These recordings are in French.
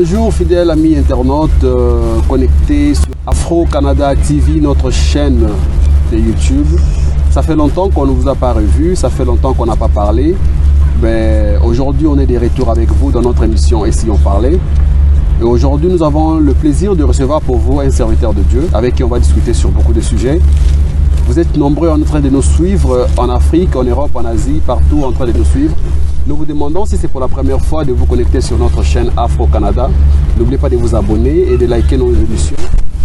Bonjour fidèles amis internautes connectés sur Afro Canada TV, notre chaîne de YouTube. Ça fait longtemps qu'on ne vous a pas revu, ça fait longtemps qu'on n'a pas parlé. Mais aujourd'hui on est de retour avec vous dans notre émission Et si on parlait. Et aujourd'hui nous avons le plaisir de recevoir pour vous un serviteur de Dieu avec qui on va discuter sur beaucoup de sujets. Vous êtes nombreux en train de nous suivre en Afrique, en Europe, en Asie, partout en train de nous suivre. Nous vous demandons si c'est pour la première fois de vous connecter sur notre chaîne Afro Canada. N'oubliez pas de vous abonner et de liker nos émissions.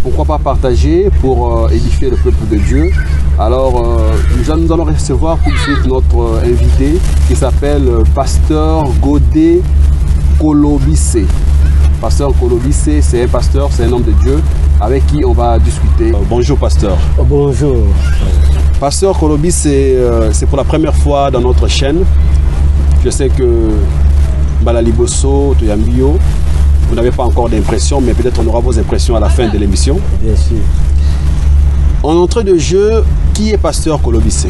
Pourquoi pas partager pour édifier le peuple de Dieu. Alors nous allons recevoir tout de suite notre invité qui s'appelle Pasteur Godé Kolobissé. Pasteur Kolobissé, c'est un pasteur, c'est un homme de Dieu avec qui on va discuter. Bonjour pasteur. Bonjour. Pasteur Kolobissé, c'est pour la première fois dans notre chaîne. Je sais que Balaliboso, Toyambio, vous n'avez pas encore d'impression, mais peut-être on aura vos impressions à la fin de l'émission. Bien sûr. En entrée de jeu, qui est Pasteur Kolobissé?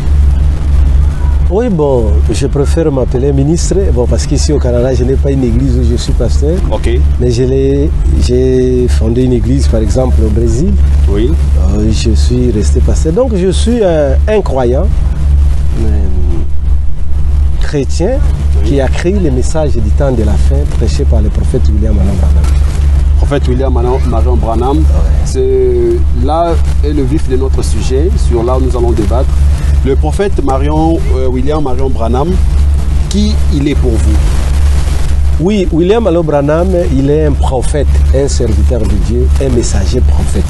Oui, bon, je préfère m'appeler ministre, bon, parce qu'ici au Canada, je n'ai pas une église où je suis pasteur. Ok. Mais j'ai fondé une église, par exemple, au Brésil. Oui. Je suis resté pasteur. Donc, je suis un croyant chrétien qui a créé le message du temps de la fin prêché par le prophète William Marion Branham. Prophète William Marion Branham, c'est là est le vif de notre sujet, sur là où nous allons débattre. Le prophète William Marion Branham, qui il est pour vous? Oui, William Marion Branham, il est un prophète, un serviteur de Dieu, un messager prophète.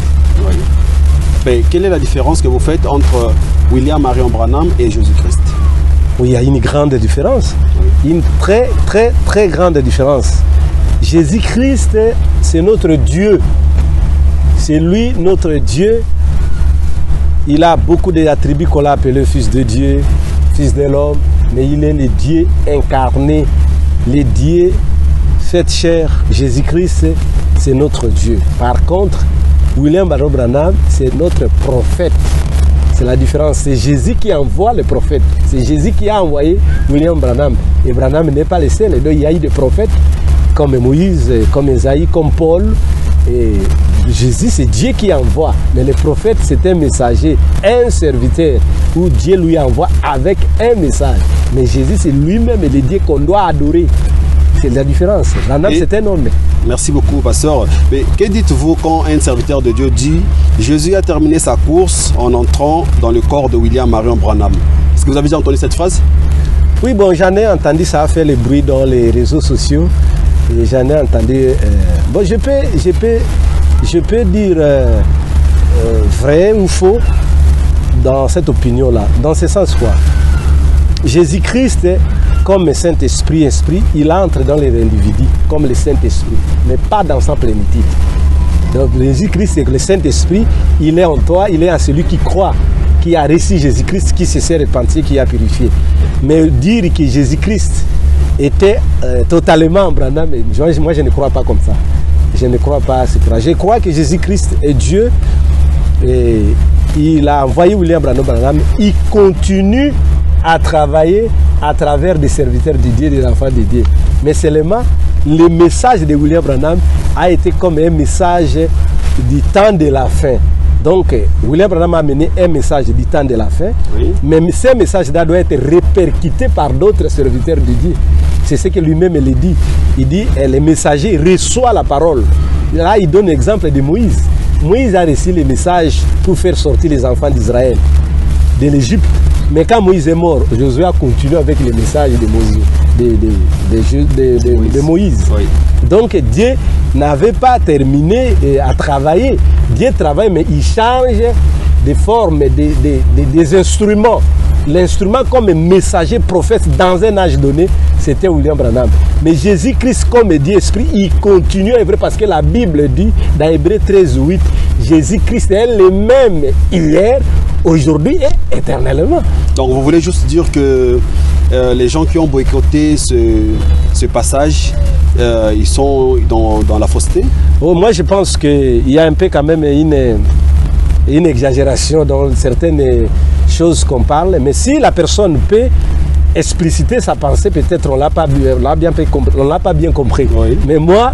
Oui. Mais quelle est la différence que vous faites entre William Marion Branham et Jésus-Christ? Oui, il y a une grande différence, une très très très grande différence. Jésus-Christ, c'est notre Dieu, c'est lui notre Dieu. Il a beaucoup d'attributs qu'on l'a appelé fils de Dieu, fils de l'homme, mais il est le Dieu incarné, le Dieu fait chair. Jésus-Christ, c'est notre Dieu. Par contre, William Marion Branham, c'est notre prophète. C'est la différence. C'est Jésus qui envoie le prophète. C'est Jésus qui a envoyé William Branham. Et Branham n'est pas le seul. Il y a eu des prophètes comme Moïse, comme Esaïe, comme Paul. Et Jésus, c'est Dieu qui envoie. Mais le prophète, c'est un messager, un serviteur, où Dieu lui envoie avec un message. Mais Jésus, c'est lui-même le Dieu qu'on doit adorer. C'est la différence. Branham, c'est un homme. Merci beaucoup, pasteur. Mais que dites-vous quand un serviteur de Dieu dit « Jésus a terminé sa course en entrant dans le corps de William Marion Branham ». Est-ce que vous avez déjà entendu cette phrase? Oui, bon, j'en ai entendu, ça a fait le bruit dans les réseaux sociaux. Et j'en ai entendu... bon, je peux dire vrai ou faux dans cette opinion-là. Dans ce sens quoi? Jésus-Christ, comme Saint-Esprit, il entre dans les individus comme le Saint-Esprit, mais pas dans sa plénitude. Donc Jésus-Christ, c'est que le Saint-Esprit, il est en toi, il est en celui qui croit, qui a reçu Jésus-Christ, qui se s'est repenti, qui a purifié. Mais dire que Jésus-Christ était totalement en Branham, moi je ne crois pas comme ça. Je ne crois pas à ce courage. Je crois que Jésus-Christ est Dieu et il a envoyé William Branham. Il continue à travailler à travers des serviteurs de Dieu, des enfants de Dieu. Mais seulement, le message de William Branham a été comme un message du temps de la fin. Donc, William Branham a mené un message du temps de la fin, oui. Mais ce message-là doit être répercuté par d'autres serviteurs de Dieu. C'est ce que lui-même le dit. Il dit, le messager reçoit la parole. Là, il donne l'exemple de Moïse. Moïse a reçu le message pour faire sortir les enfants d'Israël de l'Égypte. Mais quand Moïse est mort, Josué a continué avec le message de Moïse. Oui. Donc Dieu n'avait pas terminé à travailler. Dieu travaille, mais il change de forme, des instruments. L'instrument comme messager prophète dans un âge donné, c'était William Branham. Mais Jésus-Christ comme Dieu Esprit, il continue à œuvrer parce que la Bible dit dans Hébreux 13:8, Jésus-Christ est le même hier, aujourd'hui et éternellement. Donc vous voulez juste dire que les gens qui ont boycotté ce passage, ils sont dans la fausseté? Oh, moi je pense qu'il y a un peu quand même une exagération dans certaines choses qu'on parle, mais si la personne peut expliciter sa pensée, peut-être on l'a pas bien compris. Oui. Mais moi,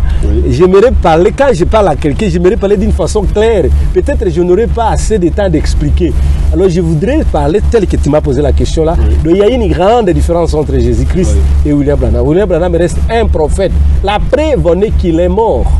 j'aimerais parler, quand je parle à quelqu'un, j'aimerais parler d'une façon claire. Peut-être je n'aurai pas assez de temps d'expliquer. Alors je voudrais parler tel que tu m'as posé la question là. Donc, il y a une grande différence entre Jésus-Christ et William Branham. William Branham reste un prophète. La preuve en est qu'il est mort.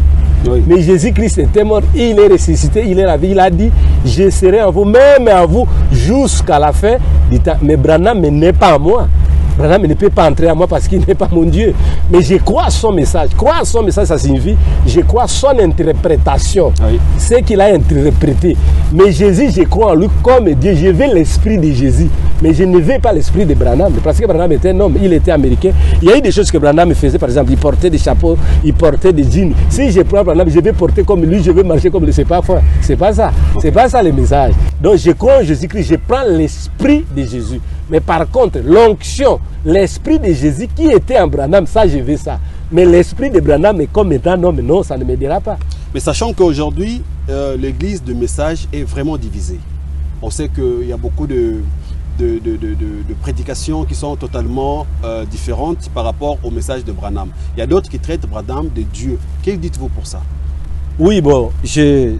Oui. Mais Jésus-Christ était mort, il est ressuscité, il est la vie. Il a dit, je serai en vous, même en vous, jusqu'à la fin du temps. Mais Branham n'est pas en moi. Branham ne peut pas entrer à moi parce qu'il n'est pas mon Dieu. Mais je crois à son message. Croire à son message, ça signifie, je crois à son interprétation. Oui. Ce qu'il a interprété. Mais Jésus, je crois en lui comme Dieu. Je veux l'esprit de Jésus. Mais je ne veux pas l'esprit de Branham. Parce que Branham était un homme, il était américain. Il y a eu des choses que Branham faisait, par exemple, il portait des chapeaux, il portait des jeans. Si je prends Branham, je vais porter comme lui, je vais marcher comme lui. C'est pas ça. C'est pas ça. C'est pas ça le message. Donc je crois en Jésus-Christ, je prends l'esprit de Jésus. Mais par contre, l'onction, l'esprit de Jésus qui était en Branham, ça je veux ça. Mais l'esprit de Branham est comme étant homme, non, ça ne m'aidera pas. Mais sachant qu'aujourd'hui, l'église de message est vraiment divisée. On sait qu'il y a beaucoup de prédications qui sont totalement différentes par rapport au message de Branham. Il y a d'autres qui traitent Branham de Dieu. Que dites-vous pour ça? Oui, bon, j'ai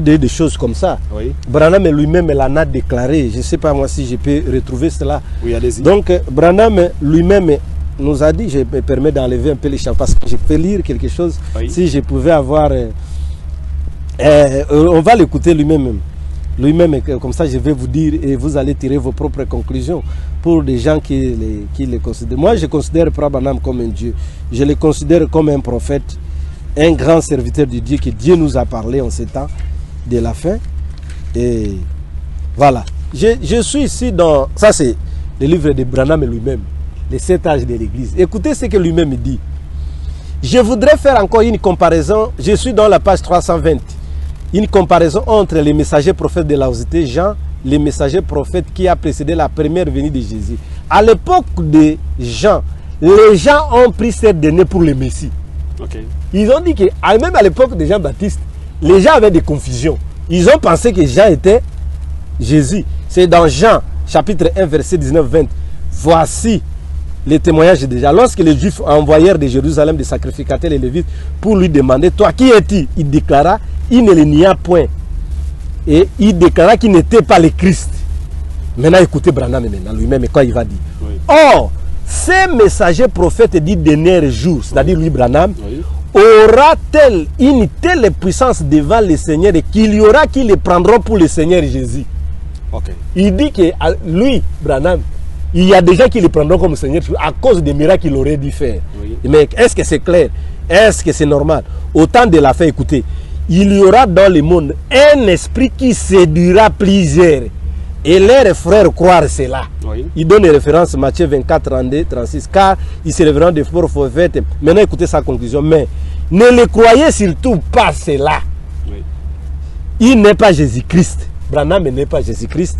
des choses comme ça. Oui. Branham lui-même l'en a déclaré. Je ne sais pas moi si je peux retrouver cela. Oui, allez-y. Donc, Branham lui-même nous a dit, je me permets d'enlever un peu les champs parce que je peux lire quelque chose. Oui. Si je pouvais avoir... on va l'écouter lui-même. Lui-même, comme ça je vais vous dire et vous allez tirer vos propres conclusions pour des gens qui les considèrent. Moi, je considère Branham comme un Dieu. Je le considère comme un prophète, un grand serviteur de Dieu, que Dieu nous a parlé en ces temps de la fin. Et voilà. Je suis ici dans... Ça, c'est le livre de Branham lui-même, les 7 âges de l'Église. Écoutez ce que lui-même dit. Je voudrais faire encore une comparaison. Je suis dans la page 320. Une comparaison entre les messagers prophètes de la Osité, Jean, les messagers prophètes qui a précédé la première venue de Jésus. À l'époque de Jean, les gens ont pris cette donnée pour le Messie. Okay. Ils ont dit que, même à l'époque de Jean-Baptiste, les gens avaient des confusions. Ils ont pensé que Jean était Jésus. C'est dans Jean, chapitre 1, verset 19-20. Voici les témoignages de Jean. Lorsque les Juifs envoyèrent de Jérusalem des sacrificateurs et les Lévites pour lui demander, toi qui es-tu? Il déclara, il ne le nia point. Et il déclara qu'il n'était pas le Christ. Maintenant, écoutez Branham maintenant lui-même et quoi il va dire. Oui. Or, ces messagers prophètes du dernier jour, c'est-à-dire lui Branham, oui, aura-t-elle une telle puissance devant le Seigneur et qu'il y aura qui les prendront pour le Seigneur Jésus? Okay. Il dit que lui, Branham, il y a des gens qui le prendront comme Seigneur à cause des miracles qu'il aurait dû faire. Oui. Mais est-ce que c'est clair? Est-ce que c'est normal? Au temps de la fin, écoutez, il y aura dans le monde un esprit qui séduira plusieurs. Et leurs frères croire cela. Oui. Il donne les références Matthieu 24, 32, 36. Car ils se révéreront des faux prophètes. Maintenant, écoutez sa conclusion. Mais ne le croyez surtout pas cela. Oui. Il n'est pas Jésus-Christ. Branham n'est pas Jésus-Christ.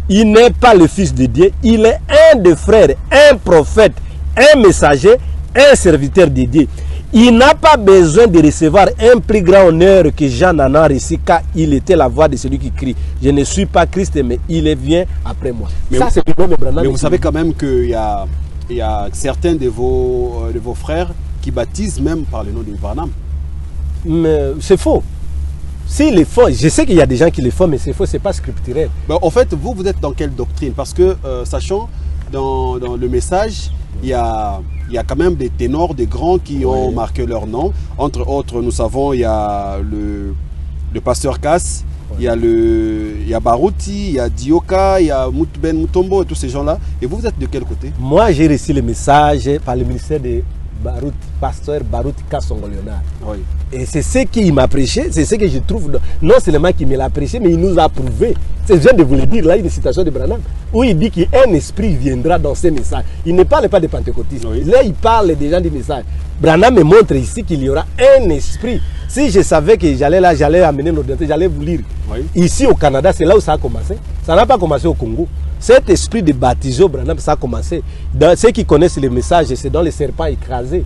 Il n'est pas le Fils de Dieu. Il est un des frères, un prophète, un messager, un serviteur de Dieu. Il n'a pas besoin de recevoir un plus grand honneur que Jean n'en a reçu, car il était la voix de celui qui crie. Je ne suis pas Christ, mais il vient après moi. Mais ça, c'est le même Branham. Mais vous savez quand même qu'il y a certains de vos frères qui baptisent même par le nom de Branham. Mais c'est faux. S'il est faux, je sais qu'il y a des gens qui le font, mais c'est faux, c'est pas scripturel. Ben, en fait, vous êtes dans quelle doctrine? Parce que, sachant, dans le message, il y a quand même des ténors, des grands qui ont marqué leur nom. Entre autres, nous savons, il y a le pasteur Cass, il y a Baruti, il y a Dioka, il y a Ben Mutombo et tous ces gens-là. Et vous êtes de quel côté? Moi, j'ai reçu le message par le ministère de Baruti, pasteur Baruti Kassongo-Léonard. Oui. Et c'est ce qu'il m'a prêché, c'est ce que je trouve, non seulement qu'il me l'a prêché, mais il nous a prouvé. Je viens de vous le dire, là, une citation de Branham, où il dit qu'un esprit viendra dans ces messages. Il ne parle pas des pentecôtistes. Oui. Là, il parle des gens du message. Branham me montre ici qu'il y aura un esprit. Si je savais que j'allais là, j'allais amener l'ordinateur, j'allais vous lire. Oui. Ici au Canada, c'est là où ça a commencé. Ça n'a pas commencé au Congo. Cet esprit de baptisé au Branham, ça a commencé. Dans ceux qui connaissent les messages, c'est dans les serpents écrasés.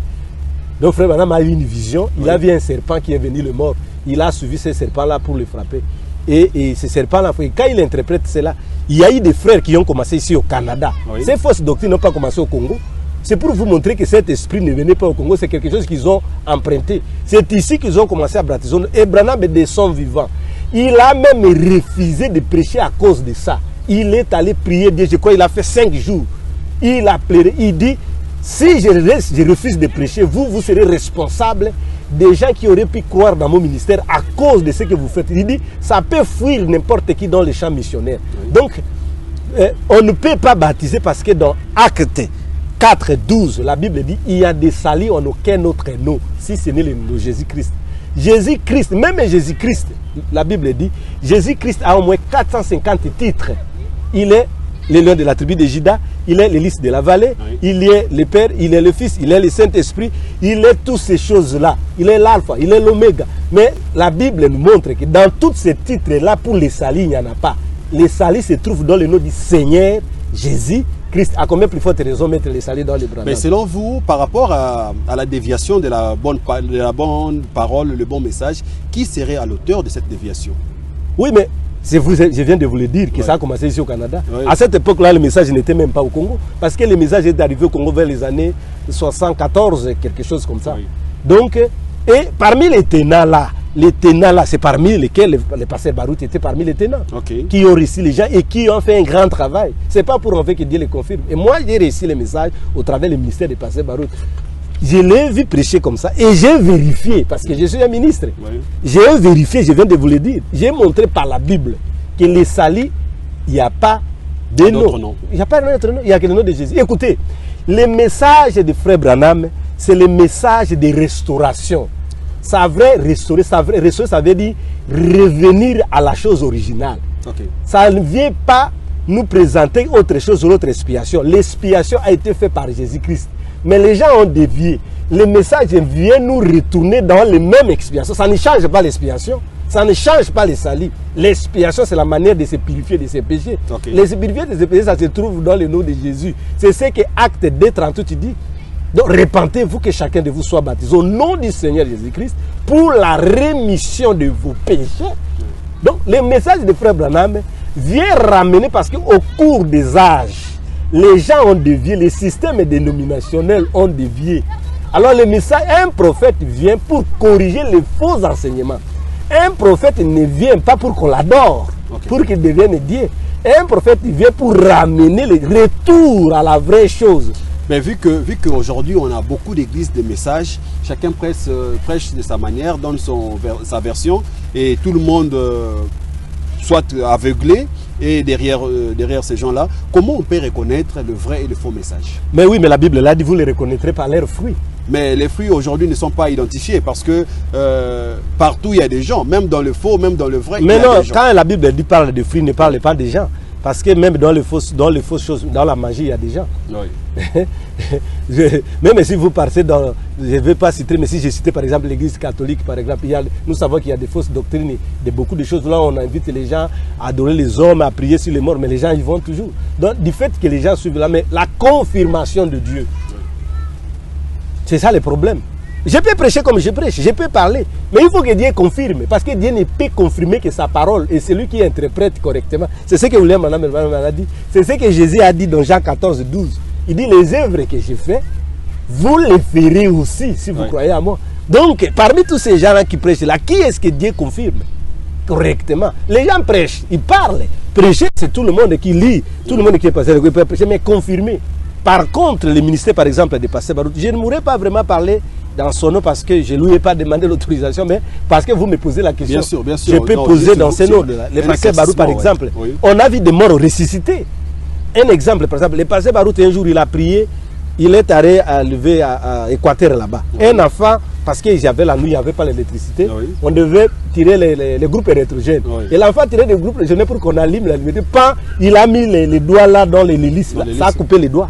Donc frère Branham a eu une vision, il a vu un serpent qui est venu le mort. Il a suivi ce serpent-là pour le frapper. Et ce serpent-là, quand il interprète cela, Il y a eu des frères qui ont commencé ici au Canada. Oui. Ces fausses doctrines n'ont pas commencé au Congo. C'est pour vous montrer que cet esprit ne venait pas au Congo, c'est quelque chose qu'ils ont emprunté. C'est ici qu'ils ont commencé à baptiser. Et Branham est de son vivant. Il a même refusé de prêcher à cause de ça. Il est allé prier Dieu, je crois qu'il a fait 5 jours. Il a pleuré, il dit, si je refuse de prêcher, vous serez responsable des gens qui auraient pu croire dans mon ministère à cause de ce que vous faites. Il dit, ça peut fuir n'importe qui dans les champs missionnaires. Oui. Donc, on ne peut pas baptiser parce que dans Actes 4, 12, la Bible dit, il y a des salis en aucun autre nom, si ce n'est le nom de Jésus-Christ. Jésus-Christ, même Jésus-Christ, la Bible dit, Jésus-Christ a au moins 450 titres. Il est le lion de la tribu de Juda, il est le lys de la vallée, oui. Il est le Père, il est le Fils, il est le Saint-Esprit, il est toutes ces choses-là. Il est l'alpha, il est l'oméga. Mais la Bible nous montre que dans tous ces titres-là, pour les salis, il n'y en a pas. Les salis se trouvent dans le nom du Seigneur Jésus-Christ. À combien plus forte raison mettre les salis dans les bras? Mais selon vous, par rapport à la déviation de la bonne parole, le bon message, qui serait à l'auteur de cette déviation? Oui, mais je viens de vous le dire que ça a commencé ici au Canada. Oui. À cette époque-là, le message n'était même pas au Congo. Parce que le message est arrivé au Congo vers les années 74, quelque chose comme ça. Oui. Donc, et parmi les tenants là, c'est parmi lesquels le pasteur Barout était parmi les tenants. Okay. Qui ont réussi les gens et qui ont fait un grand travail. Ce n'est pas pour en fait que Dieu les confirme. Et moi, j'ai réussi le message au travers du ministère du pasteur Barout. Je l'ai vu prêcher comme ça et j'ai vérifié, parce que je suis un ministre. Oui. J'ai vérifié, je viens de vous le dire. J'ai montré par la Bible que les salis, il n'y a pas de nom. Il n'y a pas d'autre nom, il n'y a que le nom de Jésus. Écoutez, le message de Frère Branham, c'est le message de restauration. Ça veut dire revenir à la chose originale. Okay. Ça ne vient pas nous présenter autre chose ou autre expiation. L'expiation a été faite par Jésus-Christ. Mais les gens ont dévié. Le message vient nous retourner dans les mêmes expiations. Ça ne change pas l'expiation. Ça ne change pas les salis. L'expiation, c'est la manière de se purifier de ses péchés. Okay. Les se purifier de ses péchés, ça se trouve dans le nom de Jésus. C'est ce que Acte 2:38 dit. Donc, repentez-vous que chacun de vous soit baptisé au nom du Seigneur Jésus-Christ pour la rémission de vos péchés. Donc, le message de Frère Branham vient ramener parce qu'au cours des âges, les gens ont dévié, les systèmes dénominationnels ont dévié. Alors le message, un prophète vient pour corriger les faux enseignements. Un prophète ne vient pas pour qu'on l'adore, okay, pour qu'il devienne Dieu. Un prophète vient pour ramener le retour à la vraie chose. Mais vu qu'aujourd'hui on a beaucoup d'églises de messages, chacun prêche de sa manière, donne sa version, et tout le monde soit aveuglé. Et derrière ces gens-là, comment on peut reconnaître le vrai et le faux message? Mais oui, mais la Bible l'a dit, vous les reconnaîtrez par leurs fruits. Mais les fruits aujourd'hui ne sont pas identifiés parce que partout il y a des gens, même dans le faux, même dans le vrai. Mais non, quand la Bible dit parle de fruits, ne parle pas des gens. Parce que même dans les fausses choses, dans la magie, il y a des gens. Oui. Même si vous partez dans... Je ne vais pas citer, mais si je citais par exemple l'église catholique, par exemple, nous savons qu'il y a des fausses doctrines, de beaucoup de choses. Là, on invite les gens à adorer les hommes, à prier sur les morts, mais les gens, ils vont toujours. Donc, du fait que les gens suivent là, mais la confirmation de Dieu, c'est ça le problème. Je peux prêcher comme je prêche, je peux parler, mais il faut que Dieu confirme, parce que Dieu ne peut confirmer que sa parole, et c'est lui qui interprète correctement. C'est ce que William a dit, c'est ce que Jésus a dit dans Jean 14, 12. Il dit, les œuvres que je fais, vous les ferez aussi, si vous croyez à moi. Donc, parmi tous ces gens-là qui prêchent là, qui est-ce que Dieu confirme correctement? Les gens prêchent, ils parlent. Prêcher, c'est tout le monde qui lit, tout le monde qui est passé, qui peut prêcher, mais confirmer. Par contre, le ministère, par exemple, des pasteurs Barout, je ne pourrais pas vraiment parler dans son nom parce que je ne lui ai pas demandé l'autorisation, mais parce que vous me posez la question. Bien sûr. Je peux poser dans ce nom. Le pasteur Barout, par exemple, on a vu des morts ressuscités. Un exemple, par exemple, le pasteur Barout, un jour, il a prié, il est allé à lever à Équateur là-bas. Un enfant, parce qu'il y avait la nuit, il n'y avait pas l'électricité, on devait tirer les groupes électrogènes. Et l'enfant tirait des groupes électrogènes pour qu'on allume la lumière. Il a mis les doigts là dans les hélices, ça a coupé les doigts.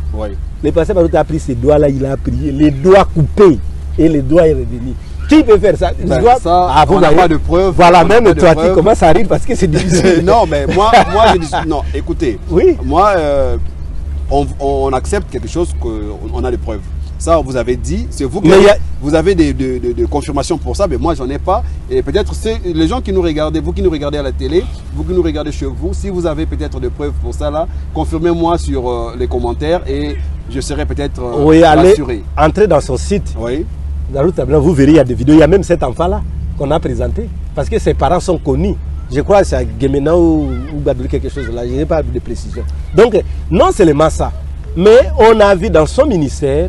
Le pasteur Barout a pris ces doigts-là, il a prié, les doigts coupés. Et les doigts est revenu. Qui peut faire ça? On n'a pas de preuve. Voilà, même toi, tu commences à rire parce que c'est difficile. Non, mais moi je dis... Non, écoutez. Oui. Moi, on accepte quelque chose qu'on a des preuves. Ça, vous avez dit, c'est vous qui vous avez des confirmations pour ça, mais moi, j'en ai pas. Et peut-être c'est les gens qui nous regardent, vous qui nous regardez à la télé, vous qui nous regardez chez vous, si vous avez peut-être des preuves pour ça, là, confirmez-moi sur les commentaires et je serai peut-être rassuré. Entrez dans son site. Oui. Vous verrez, il y a des vidéos. Il y a même cet enfant-là qu'on a présenté. Parce que ses parents sont connus. Je crois que c'est à Guémena ou Badouli, quelque chose là. Je n'ai pas de précision. Donc, non seulement ça. Mais on a vu dans son ministère,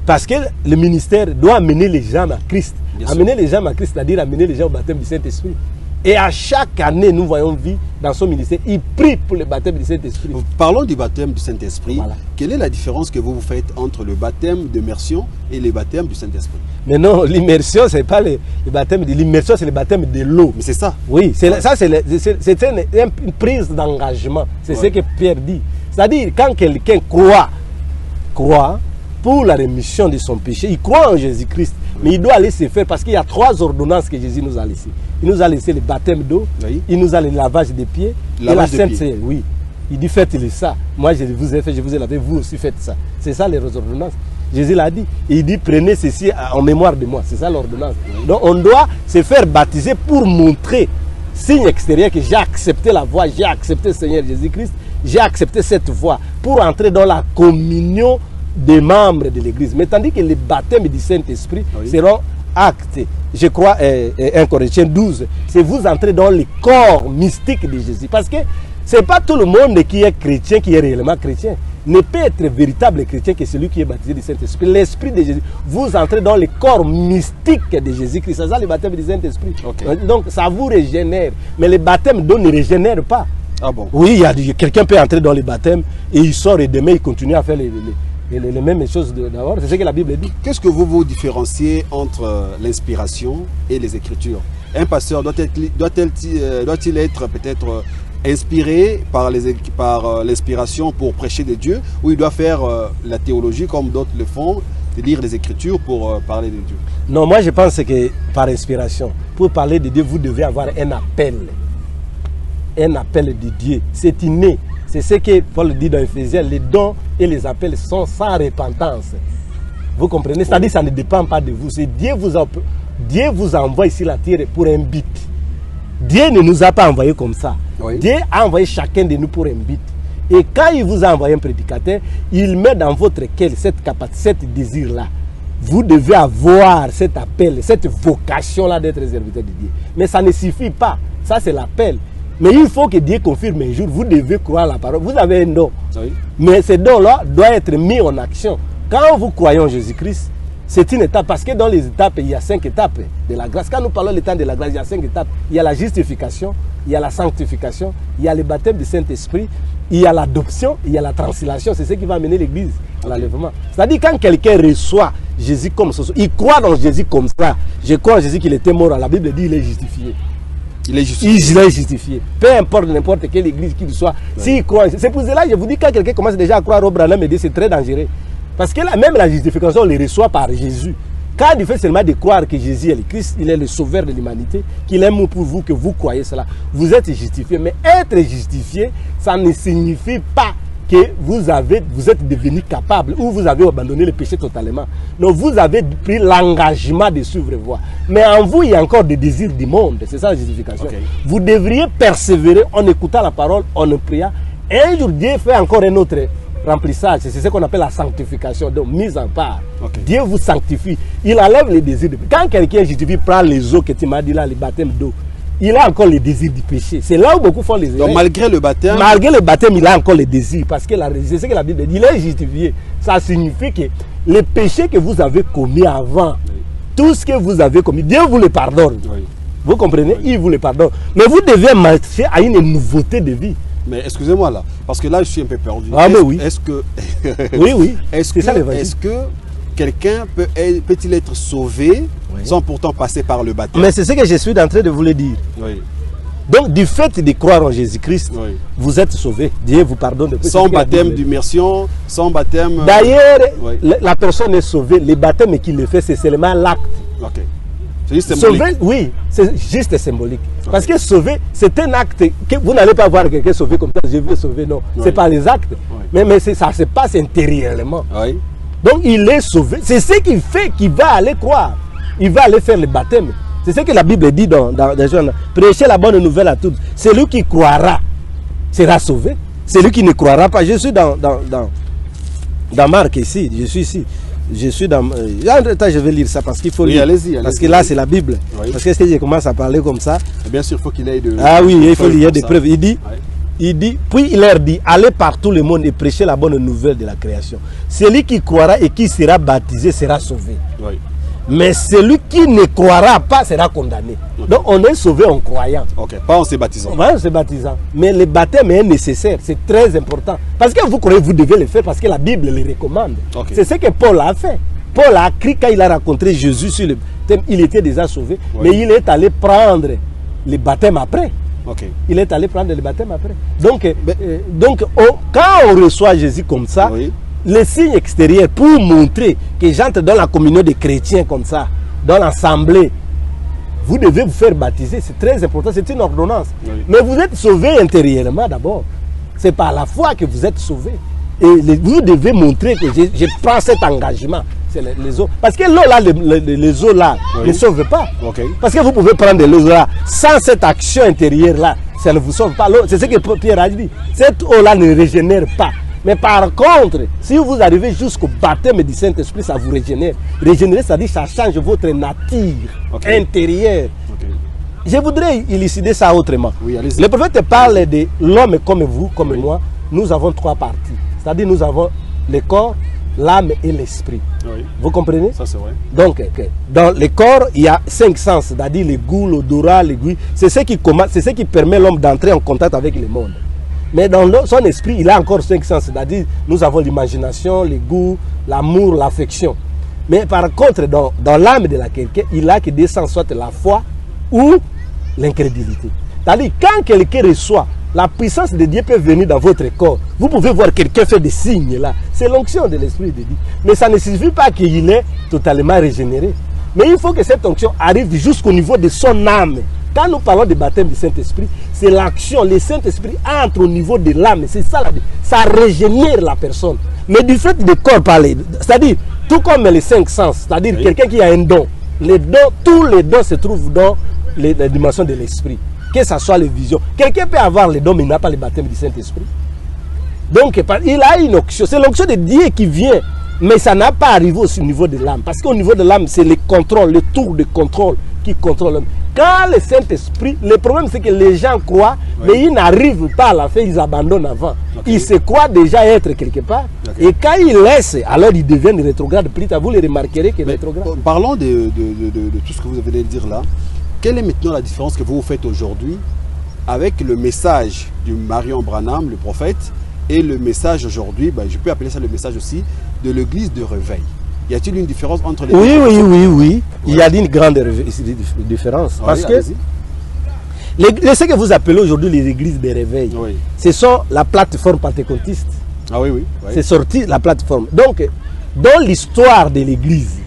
parce que le ministère doit amener les gens à Christ. Amener les gens à Christ, c'est-à-dire amener les gens au baptême du Saint-Esprit. Et à chaque année, nous voyons vie dans son ministère, il prie pour le baptême du Saint-Esprit. Parlons du baptême du Saint-Esprit. Voilà. Quelle est la différence que vous faites entre le baptême d'immersion et le baptême du Saint-Esprit? Mais non, l'immersion, ce n'est pas le baptême de l'immersion, c'est le baptême de l'eau. Mais c'est ça. Oui, c'est une prise d'engagement. C'est ce que Pierre dit. C'est-à-dire, quand quelqu'un croit pour la rémission de son péché, il croit en Jésus-Christ, mais il doit aller se faire parce qu'il y a 3 ordonnances que Jésus nous a laissées. Il nous a laissé le baptême d'eau, il nous a le lavage des pieds et la Sainte Seine. Oui. Il dit faites-le ça. Moi je vous ai fait, je vous ai lavé, vous aussi faites ça. C'est ça les ordonnances. Jésus l'a dit. Et il dit prenez ceci en mémoire de moi. C'est ça l'ordonnance. Donc on doit se faire baptiser pour montrer, signe extérieur, que j'ai accepté la voie, j'ai accepté le Seigneur Jésus-Christ, j'ai accepté cette voie pour entrer dans la communion des membres de l'Église. Mais tandis que les baptêmes du Saint-Esprit seront actés. Je crois, 1 Corinthiens 12, c'est vous entrez dans le corps mystique de Jésus. Parce que ce n'est pas tout le monde qui est chrétien, qui est réellement chrétien. Ne peut être véritable chrétien que celui qui est baptisé du Saint-Esprit. L'Esprit de Jésus. Vous entrez dans le corps mystique de Jésus-Christ. C'est ça le baptême du Saint-Esprit. Donc ça vous régénère. Mais le baptême d'eau ne régénère pas. Ah bon? Oui, quelqu'un peut entrer dans le baptême et il sort et demain il continue à faire les mêmes choses d'abord. C'est ce que la Bible dit. Qu'est-ce que vous différenciez entre l'inspiration et les Écritures? Un pasteur doit-il être peut-être inspiré par l'inspiration pour prêcher de Dieu, ou il doit faire la théologie comme d'autres le font, de lire les Écritures pour parler de Dieu? Non, moi je pense que par inspiration, pour parler de Dieu, vous devez avoir un appel. Un appel de Dieu. C'est inné. C'est ce que Paul dit dans Ephésiens, les dons et les appels sont sans repentance. Vous comprenez? C'est-à-dire que ça ne dépend pas de vous. C'est Dieu vous envoie ici la terre pour un but. Dieu ne nous a pas envoyés comme ça. Oui. Dieu a envoyé chacun de nous pour un but. Et quand il vous a envoyé un prédicateur, il met dans votre cœur cette capacité, cette désir-là. Vous devez avoir cet appel, cette vocation-là d'être serviteur de Dieu. Mais ça ne suffit pas. Ça, c'est l'appel. Mais il faut que Dieu confirme un jour, vous devez croire la parole. Vous avez un don. Oui. Mais ce don-là doit être mis en action. Quand vous croyez en Jésus-Christ, c'est une étape. Parce que dans les étapes, il y a 5 étapes de la grâce. Quand nous parlons du temps de la grâce, il y a 5 étapes. Il y a la justification, il y a la sanctification, il y a le baptême du Saint-Esprit, il y a l'adoption, il y a la translation. C'est ce qui va amener l'Église à l'enlèvement. C'est-à-dire quand quelqu'un reçoit Jésus comme ça, il croit dans Jésus comme ça. Je crois en Jésus qu'il était mort. La Bible dit qu'il est justifié. Il est justifié. Peu importe n'importe quelle église qu'il soit, s'il croit. C'est pour cela que je vous dis, quand quelqu'un commence déjà à croire au Branham, c'est très dangereux. Parce que là, même la justification, on les reçoit par Jésus. Quand il fait seulement de croire que Jésus est le Christ, il est le sauveur de l'humanité, qu'il aime pour vous, que vous croyez cela, vous êtes justifié. Mais être justifié, ça ne signifie pas que vous êtes devenu capable ou vous avez abandonné le péché totalement. Donc vous avez pris l'engagement de suivre voie. Mais en vous, il y a encore des désirs du monde. C'est ça la justification. Vous devriez persévérer en écoutant la parole, en priant. Et un jour, Dieu fait encore un autre remplissage. C'est ce qu'on appelle la sanctification, donc mise en part. Dieu vous sanctifie. Il enlève les désirs. Quand quelqu'un justifie, prend les eaux que tu m'as dit là, les baptêmes d'eau, il a encore les désirs du péché. C'est là où beaucoup font les erreurs. Donc malgré le baptême, il a encore les désirs. Parce que c'est ce que la Bible dit. Il est justifié. Ça signifie que les péchés que vous avez commis avant, tout ce que vous avez commis, Dieu vous le pardonne. Vous comprenez? Il vous le pardonne. Mais vous devez marcher à une nouveauté de vie. Mais excusez-moi là, parce que là je suis un peu perdu. Ah mais oui. Est-ce que oui. Est-ce que quelqu'un peut-il être sauvé sans pourtant passer par le baptême? Mais c'est ce que je suis en train de vous le dire. Donc du fait de croire en Jésus-Christ, vous êtes sauvé. Dieu vous pardonne. Sans baptême d'immersion, sans baptême... D'ailleurs, la personne est sauvée. Le baptême qu'il le fait, c'est seulement l'acte. C'est juste symbolique. Sauver, oui, c'est juste symbolique. Parce que sauver, c'est un acte que vous n'allez pas voir quelqu'un sauver comme ça, je veux sauver, non. C'est pas les actes, mais ça se passe intérieurement. Donc il est sauvé. C'est ce qui fait qu'il va aller croire. Il va aller faire le baptême. C'est ce que la Bible dit dans Jean. Prêchez la bonne nouvelle à tous. Celui qui croira sera sauvé. Celui qui ne croira pas. Je suis dans Marc ici. Je suis ici. Je suis dans... Attends, je vais lire ça parce qu'il faut lire. Allez-y. Parce que là, c'est la Bible. Oui. Parce que si je commence à parler comme ça... Bien sûr, il faut qu'il ait de... Ah oui, il faut qu'il y ait des preuves. Il dit, puis il leur dit, allez par tout le monde et prêchez la bonne nouvelle de la création. Celui qui croira et qui sera baptisé sera sauvé. Oui. Mais celui qui ne croira pas sera condamné. Okay. Donc on est sauvé en croyant. Ok, pas en se baptisant. Pas en se baptisant. Mais le baptême est nécessaire, c'est très important. Parce que vous croyez, vous devez le faire parce que la Bible le recommande. Okay. C'est ce que Paul a fait. Paul a écrit quand il a rencontré Jésus sur le thème, il était déjà sauvé, oui. Mais il est allé prendre le baptême après. Okay. Il est allé prendre le baptême après. Donc quand on reçoit Jésus comme ça, oui. Les signes extérieurs pour montrer que j'entre dans la communion des chrétiens comme ça, dans l'assemblée, vous devez vous faire baptiser, c'est très important, c'est une ordonnance. Oui. Mais vous êtes sauvé intérieurement d'abord. C'est par la foi que vous êtes sauvé. Et vous devez montrer que je prends cet engagement. C'est les eaux. Parce que l'eau là, les eaux là, oui. Ne sauvent pas. Okay. Parce que vous pouvez prendre l'eau là, sans cette action intérieure là, ça ne vous sauve pas. C'est ce que Pierre a dit. Cette eau là ne régénère pas. Mais par contre, si vous arrivez jusqu'au baptême du Saint-Esprit, ça vous régénère. Régénérer, c'est-à-dire que ça change votre nature intérieure. Okay. Je voudrais élucider ça autrement. Oui, le prophète parle de l'homme comme vous, comme moi. Nous avons trois parties. C'est-à-dire nous avons le corps, l'âme et l'esprit. Oui. Vous comprenez? Ça c'est vrai. Donc, dans le corps, il y a 5 sens, c'est-à-dire le goût, l'odorat, l'aiguille. C'est ce qui permet l'homme d'entrer en contact avec le monde. Mais dans son esprit, il a encore 5 sens, c'est-à-dire nous avons l'imagination, le goût, l'amour, l'affection. Mais par contre, dans l'âme de la quelqu'un, il a que 2 sens, soit la foi ou l'incrédulité. C'est-à-dire quand quelqu'un reçoit, la puissance de Dieu peut venir dans votre corps. Vous pouvez voir quelqu'un faire des signes là. C'est l'onction de l'Esprit de Dieu. Mais ça ne suffit pas qu'il est totalement régénéré. Mais il faut que cette onction arrive jusqu'au niveau de son âme. Quand nous parlons de baptême du Saint-Esprit, c'est l'action. Le Saint-Esprit entre au niveau de l'âme. C'est ça, ça régénère la personne. Mais du fait de corps parler, c'est-à-dire, tout comme les 5 sens, c'est-à-dire oui. Quelqu'un qui a un don, les dons, tous les dons se trouvent dans les dimensions de l'esprit. Que ce soit les visions. Quelqu'un peut avoir les dons, mais il n'a pas le baptême du Saint-Esprit. Donc, il a une onction. C'est l'onction de Dieu qui vient. Mais ça n'a pas arrivé au niveau de l'âme. Parce qu'au niveau de l'âme, c'est le contrôle, le tour de contrôle qui contrôle l'homme. Quand le Saint-Esprit, le problème c'est que les gens croient, oui. Mais ils n'arrivent pas à la fin, ils abandonnent avant. Okay. Ils se croient déjà être quelque part. Okay. Et quand ils laissent, alors ils deviennent rétrogrades. Plus tard, vous les remarquerez que rétrogrades. Parlons de tout ce que vous venez de dire là. Quelle est maintenant la différence que vous faites aujourd'hui avec le message du Marion Branham, le prophète, et le message aujourd'hui, je peux appeler ça le message aussi, de l'église de réveil? Y a-t-il une différence entre les deux? Oui. Il y a une grande différence. Oui, parce que ce que vous appelez aujourd'hui les églises de réveil, oui. Ce sont la plateforme pentecôtiste. Ah oui. C'est sorti la plateforme. Donc, dans l'histoire de l'église,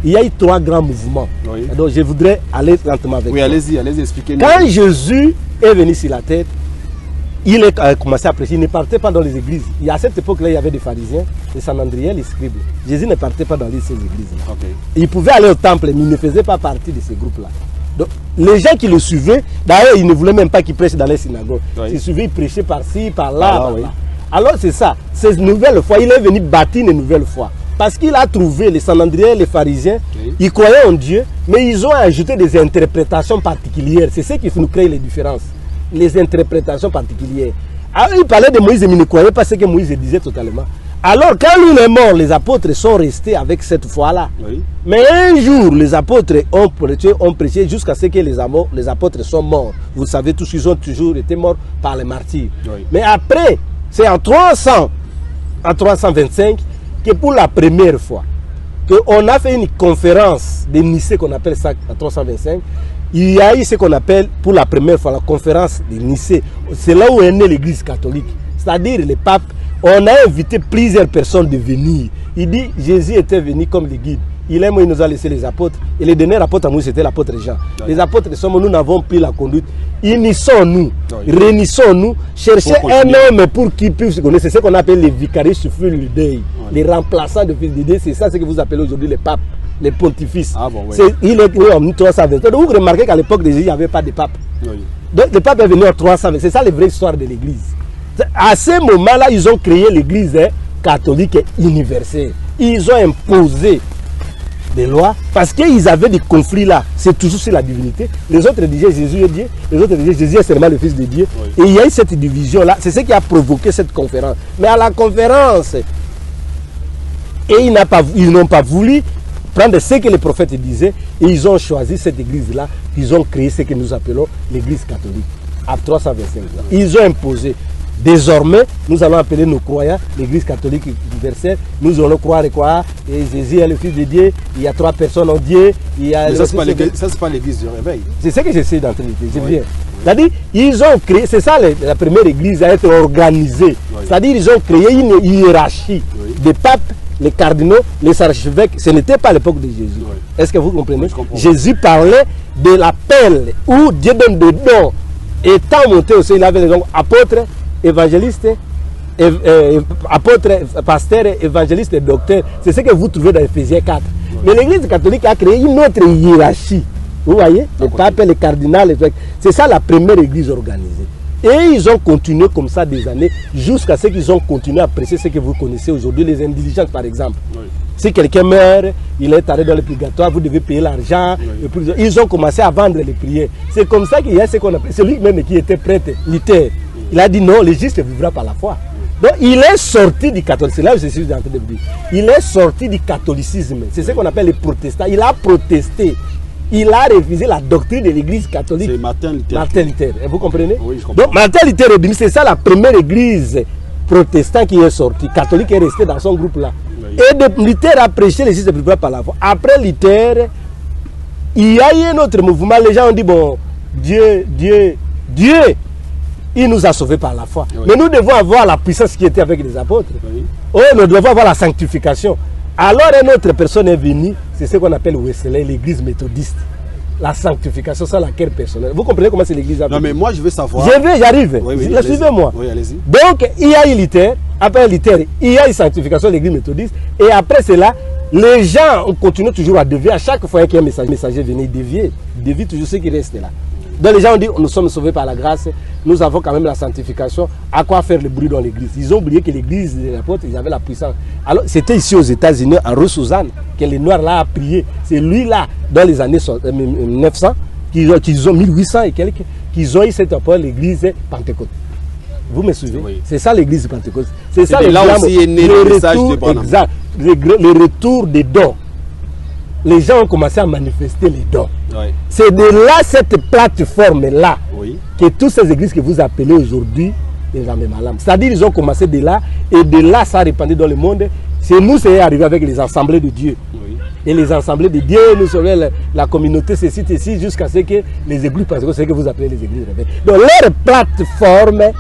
il y a eu 3 grands mouvements. Oui. Donc, je voudrais aller lentement avec vous. Oui, allez-y, expliquez-nous. Quand Jésus est venu sur la terre, il a commencé à prêcher. Il ne partait pas dans les églises. Et à cette époque-là, il y avait des pharisiens, des Sanhedriens, les scribes. Jésus ne partait pas dans ces églises-là. Okay. Il pouvait aller au temple, mais il ne faisait pas partie de ces groupes-là. Donc, les gens qui le suivaient, d'ailleurs, ils ne voulaient même pas qu'il prêche dans les synagogues. Oui. Ils suivaient, ils prêchaient par-ci, par-là. Oui. Alors, c'est ça. Ces nouvelles foi, il est venu bâtir une nouvelle foi. Parce qu'il a trouvé les Sanhedriens, les pharisiens, oui. Ils croyaient en Dieu, mais ils ont ajouté des interprétations particulières. C'est ce qui nous crée les différences. Les interprétations particulières. Alors, il parlait de Moïse, mais il ne croyait pas ce que Moïse disait totalement. Alors, quand lui est mort, les apôtres sont restés avec cette foi-là. Oui. Mais un jour, les apôtres ont prêché jusqu'à ce que les apôtres sont morts. Vous savez tous qu'ils ont toujours été morts par les martyrs. Oui. Mais après, c'est en 325, que pour la première fois, qu'on a fait une conférence de Nicée qu'on appelle ça en 325. Il y a eu ce qu'on appelle pour la première fois la conférence de Nicée. C'est là où est née l'église catholique. C'est-à-dire le pape, on a invité plusieurs personnes de venir. Il dit Jésus était venu comme le guide. il nous a laissé les apôtres. Et le dernier apôtre à nous, c'était l'apôtre Jean. Les apôtres sommes nous n'avons pris la conduite. Unissons-nous, réunissons-nous, cherchez un homme pour qu'il puisse connaître. C'est ce qu'on appelle les vicaries sur le deuil, les remplaçants de fils de Dieu. C'est ça ce que vous appelez aujourd'hui les papes, les pontifistes. Ah bon, oui. Il est créé en 320. Donc vous remarquez qu'à l'époque de Jésus, il n'y avait pas de pape. Oui. Donc le pape est venu en 320. C'est ça la vraie histoire de l'église. À ce moment-là, ils ont créé l'église catholique universelle. Ils ont imposé des lois parce qu'ils avaient des conflits là. C'est toujours sur la divinité. Les autres disaient Jésus est Dieu, les autres disaient Jésus est seulement le Fils de Dieu. Oui. Et il y a eu cette division là. C'est ce qui a provoqué cette conférence. Mais à la conférence, et ils n'ont pas voulu prendre ce que les prophètes disaient et ils ont choisi cette église là. Ils ont créé ce que nous appelons l'église catholique à 325 ans. Ils ont imposé. Désormais, nous allons appeler nos croyants l'église catholique universelle. Nous allons croire et quoi? Et Jésus est le Fils de Dieu. Il y a 3 personnes en Dieu. Il y a mais ça, c'est pas l'église du réveil. C'est ce que j'essaie d'entrer. C'est bien. C'est-à-dire, ils ont créé, c'est ça la première église à être organisée. Oui. C'est-à-dire, ils ont créé une hiérarchie des papes, les cardinaux, les archevêques. Ce n'était pas à l'époque de Jésus. Oui. Est-ce que vous comprenez? Jésus parlait de l'appel où Dieu donne des dons. Étant monté aussi, il avait les dons apôtres, évangéliste, apôtre, pasteur, évangéliste et docteur. C'est ce que vous trouvez dans Ephésiens 4. Mais l'église catholique a créé une autre hiérarchie. Vous voyez, les papes, les cardinaux, c'est ça la première église organisée. Et ils ont continué comme ça des années, jusqu'à ce qu'ils ont continué à prêcher ce que vous connaissez aujourd'hui, les indulgences par exemple. Oui. Si quelqu'un meurt, il est allé dans le purgatoire, vous devez payer l'argent. Oui. Ils ont commencé à vendre les prières. C'est comme ça qu'il y a ce qu'on appelle, celui même qui était prêtre, Luther. Il a dit non, le juste vivra par la foi. Donc il est sorti du catholicisme. Là, je suis en train de vous dire. Il est sorti du catholicisme. C'est ce qu'on appelle les protestants. Il a protesté. Il a refusé la doctrine de l'église catholique. C'est Martin Luther. Martin Luther. Vous comprenez? Oui, je comprends. Donc Martin Luther, c'est ça la première église protestante qui est sortie. Catholique est resté dans son groupe là. Oui. Et Luther a prêché les juste vivra par la foi. Après Luther, il y a eu un autre mouvement. Les gens ont dit bon, Dieu, il nous a sauvés par la foi. Oui. Mais nous devons avoir la puissance qui était avec les apôtres. Oui. Oh, nous devons avoir la sanctification. Alors une autre personne est venue, c'est ce qu'on appelle Wesley, l'église méthodiste. La sanctification sans laquelle personne. Vous comprenez comment c'est l'église? Non mais moi je veux savoir. J'arrive. Oui, suivez-moi. Oui, allez-y. Donc il y a eu Luther, après Luther, il y a eu sanctification de l'église méthodiste. Et après cela, les gens ont continué toujours à dévier. À chaque fois qu'un messager venait, ils dévient toujours ceux qui restent là. Donc les gens ont dit, nous sommes sauvés par la grâce, nous avons quand même la sanctification, à quoi faire le bruit dans l'église? Ils ont oublié que l'église des apôtres, ils avaient la puissance. Alors c'était ici aux États-Unis, à Rossuzanne, que les Noirs là a prié. C'est lui là, dans les années 900, qu'ils ont 1800 et quelques, qu'ils ont eu cette appel l'église Pentecôte. Vous me suivez? Oui. C'est ça l'église Pentecôte. C'est ça là aussi est né le message de Branham. Exact, le retour des dons. Les gens ont commencé à manifester les dons. Oui. C'est de là, cette plateforme-là, oui, que toutes ces églises que vous appelez aujourd'hui les Ramemalam. C'est-à-dire ils ont commencé de là, et de là, ça a répandu dans le monde. C'est nous, c'est arrivé avec les assemblées de Dieu. Oui. Et les assemblées de Dieu, nous sommes la communauté, ceci, jusqu'à ce que les églises, parce que c'est ce que vous appelez les églises réveillées. Donc leur plateforme,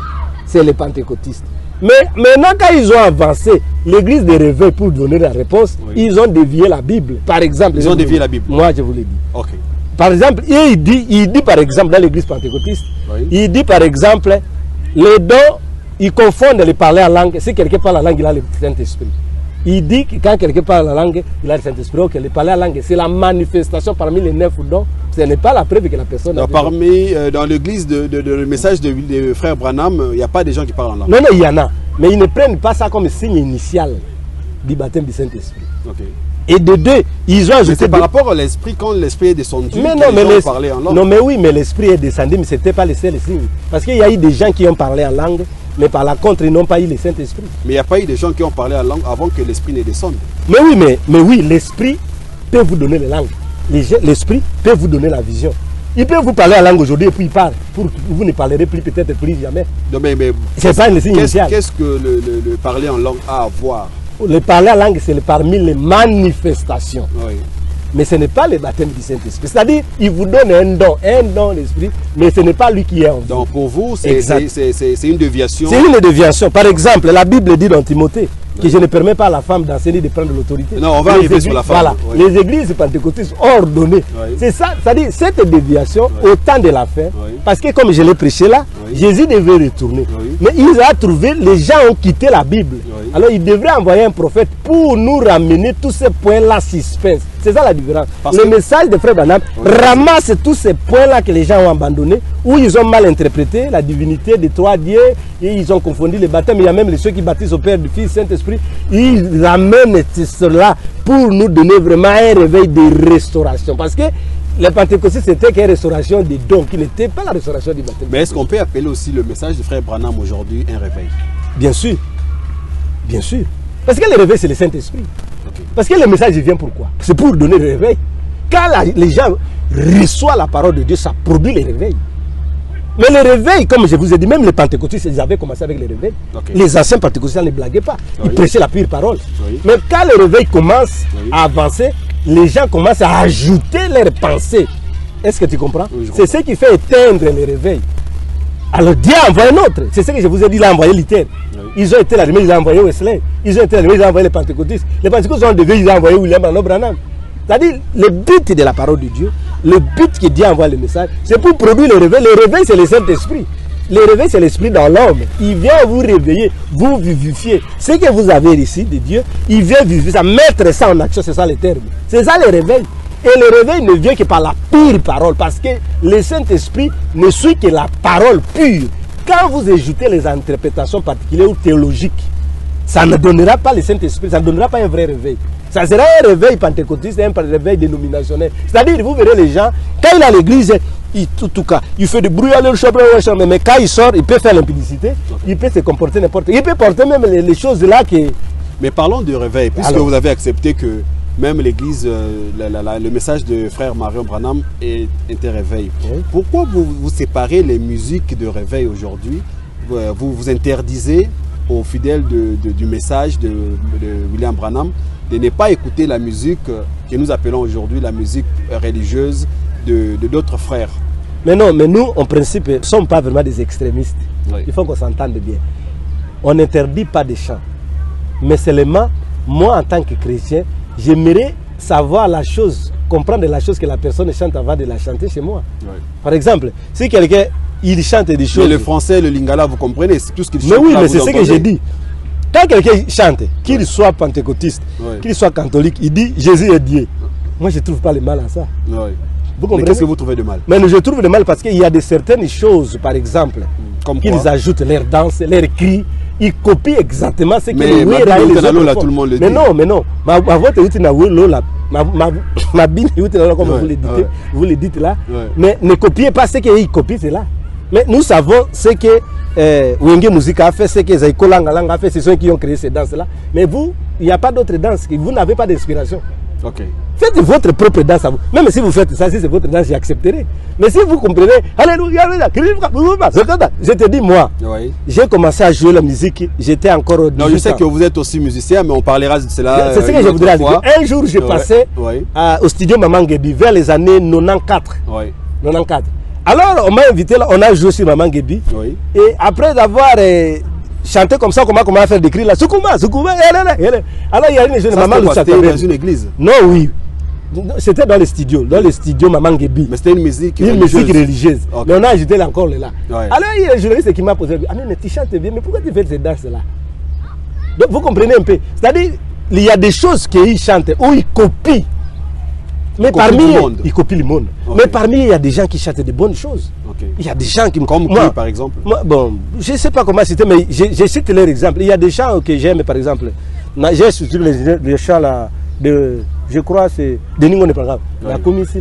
c'est les pentecôtistes. Mais maintenant, quand ils ont avancé, l'église des réveils pour donner la réponse, oui, ils ont dévié la Bible. Par exemple, ils ont dévié la Bible. Moi, je vous l'ai dit. Okay. Par exemple, il dit par exemple dans l'église pentecôtiste, oui, il dit par exemple, les dons, ils confondent les parler en langue. Si quelqu'un parle en langue, il a le Saint-Esprit. Il dit que quand quelqu'un parle en langue, il a le Saint-Esprit. Ok, le parler en langue, c'est la manifestation parmi les 9 dons. Ce n'est pas la preuve que la personne... Non, dans l'église, le message de frère Branham, il n'y a pas des gens qui parlent en langue. Non, il y en a. Mais ils ne prennent pas ça comme signe initial du baptême du Saint-Esprit. Okay. Et de deux, ils ont ajouté... C'est par rapport à l'esprit, quand l'esprit est descendu, mais non, mais parlé en langue. Non, mais oui, mais l'esprit est descendu, mais ce n'était pas le seul signe. Parce qu'il y a eu des gens qui ont parlé en langue, mais par la contre, ils n'ont pas eu le Saint-Esprit. Mais il n'y a pas eu des gens qui ont parlé en langue avant que l'esprit ne descende. Mais oui, l'esprit peut vous donner les langues. L'esprit peut vous donner la vision. Il peut vous parler en langue aujourd'hui et puis il part. Vous ne parlerez plus, peut-être plus jamais. C'est pas une signe initial. Qu'est-ce que le parler en langue a à voir? Le parler en langue, c'est parmi les manifestations. Oui. Mais ce n'est pas le baptême du Saint-Esprit. C'est-à-dire, il vous donne un don d'esprit, mais ce n'est pas lui qui est en vous. Donc pour vous, c'est une déviation. C'est une déviation. Par exemple, la Bible dit dans Timothée, que je ne permets pas à la femme d'enseigner de prendre l'autorité. Non, on va arriver sur la femme. Voilà, les églises pentecôtistes ordonnées. C'est ça, c'est-à-dire cette déviation au temps de la fin, parce que comme je l'ai prêché là, Jésus devait retourner. Mais il a trouvé, les gens ont quitté la Bible. Alors il devrait envoyer un prophète pour nous ramener tous ces points-là suspens. C'est ça la différence. Le message de Frère Branham ramasse tous ces points-là que les gens ont abandonnés, où ils ont mal interprété la divinité des trois dieux, et ils ont confondu les baptêmes. Il y a même ceux qui baptisent au Père, du Fils, Saint-Esprit. Ils ramènent cela pour nous donner vraiment un réveil de restauration. Parce que les pentecôtistes, c'était qu'une restauration des dons, qui n'était pas la restauration du baptême. Mais est-ce qu'on peut appeler aussi le message de Frère Branham aujourd'hui un réveil? Bien sûr. Bien sûr. Parce que le réveil, c'est le Saint-Esprit. Parce que le message vient pourquoi? C'est pour donner le réveil. Quand les gens reçoivent la parole de Dieu, ça produit le réveil. Mais le réveil, comme je vous ai dit, même les pentecôtistes, ils avaient commencé avec le réveil. Les anciens pentecôtistes ne blaguaient pas. Ils prêchaient la pure parole. Mais quand le réveil commence à avancer, les gens commencent à ajouter leurs pensées. Est-ce que tu comprends? C'est ce qui fait éteindre le réveil. Alors Dieu a envoyé un autre. C'est ce que je vous ai dit, il a envoyé Luther. Ils ont été là, ils ont envoyé Wesley. Ils ont été là, ils ont envoyé les pentecôtistes. Les pentecôtistes ont deviné, ils ont envoyé William Branham. C'est-à-dire, le but de la parole de Dieu, le but que Dieu envoie le message, c'est pour produire le réveil. Le réveil, c'est le Saint-Esprit. Le réveil, c'est l'esprit dans l'homme. Il vient vous réveiller, vous vivifier. Ce que vous avez ici de Dieu, il vient vivifier ça, mettre ça en action, c'est ça le terme. C'est ça le réveil. Et le réveil ne vient que par la pure parole, parce que le Saint-Esprit ne suit que la parole pure. Quand vous ajoutez les interprétations particulières ou théologiques, ça ne donnera pas le Saint-Esprit, ça ne donnera pas un vrai réveil. Ça sera un réveil pentecôtiste, un réveil dénominationnel. C'est-à-dire, vous verrez les gens, quand il est à l'église, il fait du bruit à leur chambre, mais quand il sort, il peut faire l'impudicité, il peut se comporter n'importe quoi. Il peut porter même les choses là que... Mais parlons de réveil, puisque vous avez accepté que même l'église, le message de Frère Marion Branham est un réveil. Pourquoi vous séparez les musiques de réveil aujourd'hui? Vous interdisez aux fidèles du message de William Branham de ne pas écouter la musique que nous appelons aujourd'hui la musique religieuse de d'autres frères. Mais non, mais nous, en principe, ne sommes pas vraiment des extrémistes. Il faut qu'on s'entende bien. On n'interdit pas des chants. Mais seulement, moi, en tant que chrétien, j'aimerais savoir la chose, comprendre la chose que la personne chante avant de la chanter chez moi. Par exemple, si quelqu'un il chante des choses... Mais le français, le lingala, vous comprenez, c'est tout ce qu'il chante. Mais oui, mais c'est ce que j'ai dit. Quand quelqu'un chante, qu'il soit pentecôtiste, qu'il soit catholique, il dit Jésus est Dieu. Moi, je ne trouve pas le mal à ça. Vous comprenez? Qu'est-ce que vous trouvez de mal? Mais je trouve le mal parce qu'il y a de certaines choses, par exemple, qu'ils ajoutent leur danse, leur cri, ils copient exactement ce que les autres font. Mais non, mais non. Ma bine, comme vous le dites là. Mais ne copiez pas ce qu'ils copient, c'est là. Mais nous savons ce que Wenge Musique a fait, ce que Zaiko Langalanga a fait, c'est ceux qui ont créé ces danses-là. Mais vous, il n'y a pas d'autres danses, vous n'avez pas d'inspiration. Faites votre propre danse à vous. Même si vous faites ça, si c'est votre danse, j'accepterai. Mais si vous comprenez, Alléluia, je te dis, moi, j'ai commencé à jouer la musique, j'étais encore 18 ans. Je sais que vous êtes aussi musicien, mais on parlera de cela. C'est ce que je voudrais dire. Un jour, je passais au studio Maman Gebi vers les années 94. 94. Alors, on m'a invité là, on a joué sur Maman Gebi. Et après avoir chanté comme ça, comment faire des cris là, Soukouma, alors il y a une jeune maman c'était dans une église? Non, oui. C'était dans le studio Maman Gebi. Mais c'était une musique religieuse. Mais on a ajouté là encore là. Alors il y a un journaliste qui m'a posé, ah mais tu chantes bien, mais pourquoi tu fais ces danses là? Donc vous comprenez un peu. C'est-à-dire, il y a des choses qu'ils chantent ou ils copient. Mais parmi eux, ils copient le monde. Mais parmi eux, il y a des gens qui chantent de bonnes choses. Il y a des gens qui... Comme moi, par exemple? Bon, je ne sais pas comment citer, mais je cite leur exemple. Il y a des chants que j'aime, par exemple. J'ai sur les chants là, je crois c'est de Ningo Nepangav. Na kumisi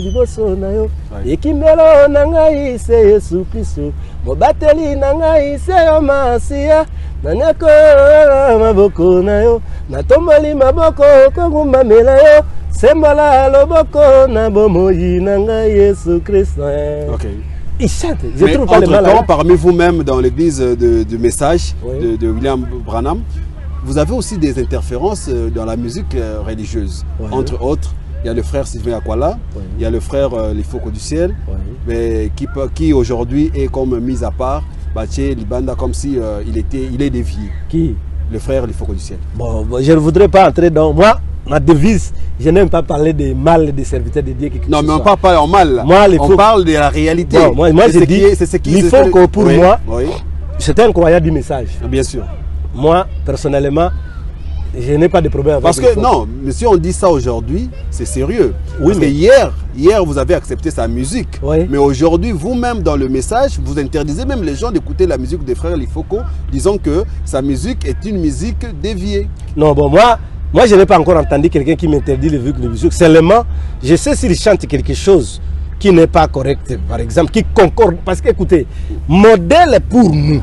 liboso na yo. Ekimelo na ngai se Yesu Kristo. Mobateli na ngai se yo Masia. Na nyako maboko na yo. Na tomboli maboko kongumamela yo. Sembola loboko na bomoyi na ngai Yesu Kristo. Ils chantent. Je trouve pas le mal. Parmi vous-même dans l'église du message de William Branham, vous avez aussi des interférences dans la musique religieuse. Entre autres, il y a le frère Sylvain Akwala, il y a le frère Les Focos du Ciel, mais qui aujourd'hui est comme mis à part, Baché Libanda, comme si il est dévié. Qui? le frère Lifoko du ciel. Bon, je ne voudrais pas entrer dans... Moi, ma devise, je n'aime pas parler des mal des serviteurs de Dieu. Non, mais on ne parle pas en mal. Moi, on parle de la réalité. Bon, moi je dis, Lifoko pour moi, c'est un croyant du message. Bien sûr. Moi, personnellement, je n'ai pas de problème avec parce que non, monsieur, on dit ça aujourd'hui, c'est sérieux. Oui, parce que hier, vous avez accepté sa musique. Oui. Mais aujourd'hui, vous-même, dans le message, vous interdisez même les gens d'écouter la musique des frères Lifoko, disant que sa musique est une musique déviée. Non, bon, moi, je n'ai pas encore entendu quelqu'un qui m'interdit de musique. Seulement, je sais s'il chante quelque chose qui n'est pas correct, par exemple, qui concorde. Parce que, écoutez, modèle pour nous,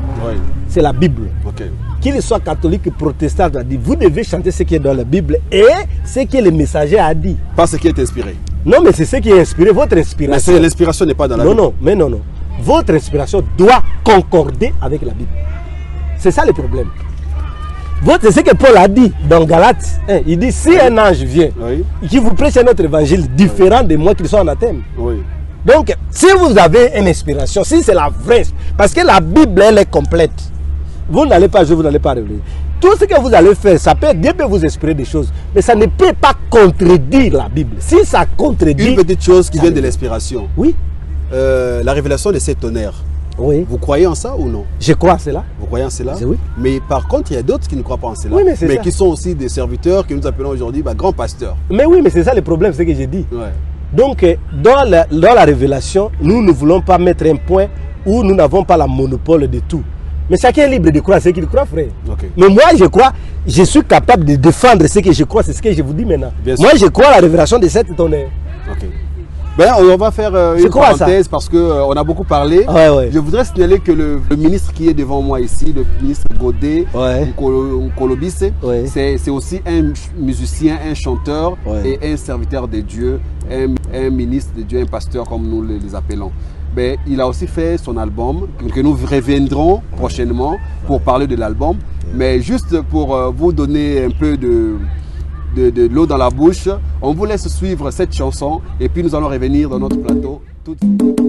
c'est la Bible. Okay. Qu'il soit catholique, protestant, vous devez chanter ce qui est dans la Bible et ce que le messager a dit. Pas ce qui est inspiré. Non, mais c'est ce qui est inspiré, votre inspiration. Mais l'inspiration n'est pas dans la Bible. Non. Votre inspiration doit concorder avec la Bible. C'est ça le problème. C'est ce que Paul a dit dans Galates. Il dit, si un ange vient, qui vous prêche un autre évangile différent de moi, qu'il soit anathème. Donc, si vous avez une inspiration, si c'est la vraie, parce que la Bible, elle est complète. Vous n'allez pas jouer, vous n'allez pas révéler. Tout ce que vous allez faire, Dieu peut vous inspirer des choses, mais ça ne peut pas contredire la Bible. Si ça contredit... Une petite chose qui vient de l'inspiration. Oui. La révélation de ces tonnerres. Oui. Vous croyez en ça ou non? Je crois en cela. Vous croyez en cela? Oui. Mais par contre, il y a d'autres qui ne croient pas en cela. Oui, mais qui sont aussi des serviteurs que nous appelons aujourd'hui grands pasteurs. Mais oui, mais c'est ça le problème, c'est ce que j'ai dit. Ouais. Donc, dans la révélation, nous ne voulons pas mettre un point où nous n'avons pas le monopole de tout. Mais chacun est libre de croire ce qu'il croit, frère. Okay. Mais moi, je crois, je suis capable de défendre ce que je crois, c'est ce que je vous dis maintenant. Moi, je crois à la révélation de cette tonnerre. Okay. Ben, on va faire une parenthèse parce qu'on a beaucoup parlé. Je voudrais signaler que le ministre qui est devant moi ici, le ministre Godet, Nkolobise, c'est aussi un musicien, un chanteur et un serviteur de Dieu, un ministre de Dieu, un pasteur comme nous les appelons. Ben, il a aussi fait son album que nous reviendrons prochainement pour parler de l'album. Mais juste pour vous donner un peu de l'eau dans la bouche, on vous laisse suivre cette chanson et puis nous allons revenir dans notre plateau tout de suite.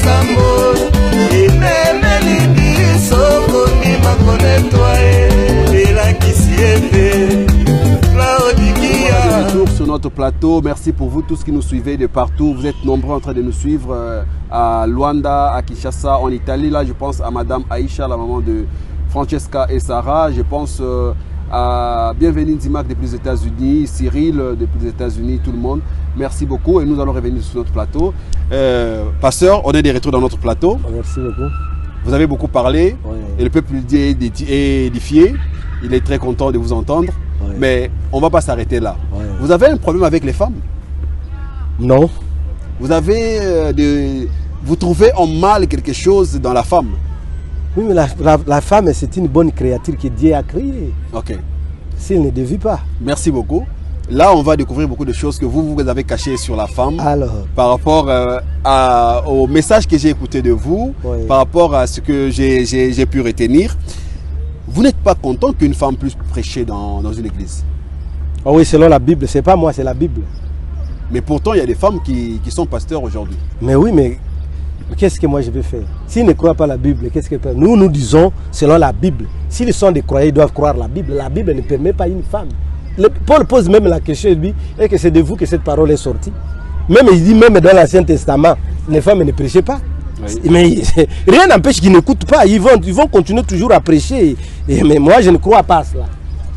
Sambo notre plateau. Merci pour vous tous qui nous suivez de partout. Vous êtes nombreux en train de nous suivre à Luanda, à Kinshasa, en Italie. Là, je pense à Madame Aïcha, la maman de Francesca et Sarah. Je pense à Bienvenue Dimac depuis les États-Unis, Cyril depuis les États-Unis, tout le monde. Merci beaucoup et nous allons revenir sur notre plateau. Pasteur, on est de retour dans notre plateau. Merci beaucoup. Vous avez beaucoup parlé et le peuple est édifié. Il est très content de vous entendre. Mais on ne va pas s'arrêter là. Vous avez un problème avec les femmes? Non. Vous avez vous trouvez en mal quelque chose dans la femme? Oui, mais la femme, c'est une bonne créature que Dieu a créée. Ok. S'il ne dévie pas. Merci beaucoup. Là, on va découvrir beaucoup de choses que vous avez cachées sur la femme. Alors. Par rapport au message que j'ai écouté de vous, par rapport à ce que j'ai pu retenir. Vous n'êtes pas content qu'une femme puisse prêcher dans une église? Oh oui, selon la Bible. Ce n'est pas moi, c'est la Bible. Mais pourtant, il y a des femmes qui sont pasteurs aujourd'hui. Mais oui, mais qu'est-ce que moi je vais faire? S'ils ne croient pas la Bible, qu'est-ce que nous disons selon la Bible? S'ils sont des croyants, ils doivent croire la Bible. La Bible ne permet pas une femme. Paul pose même la question, il dit, est-ce que c'est de vous que cette parole est sortie? Même il dit, même dans l'Ancien Testament, les femmes ne prêchaient pas. Oui. Mais rien n'empêche qu'ils n'écoutent pas. Ils vont continuer toujours à prêcher. Mais moi, je ne crois pas à cela.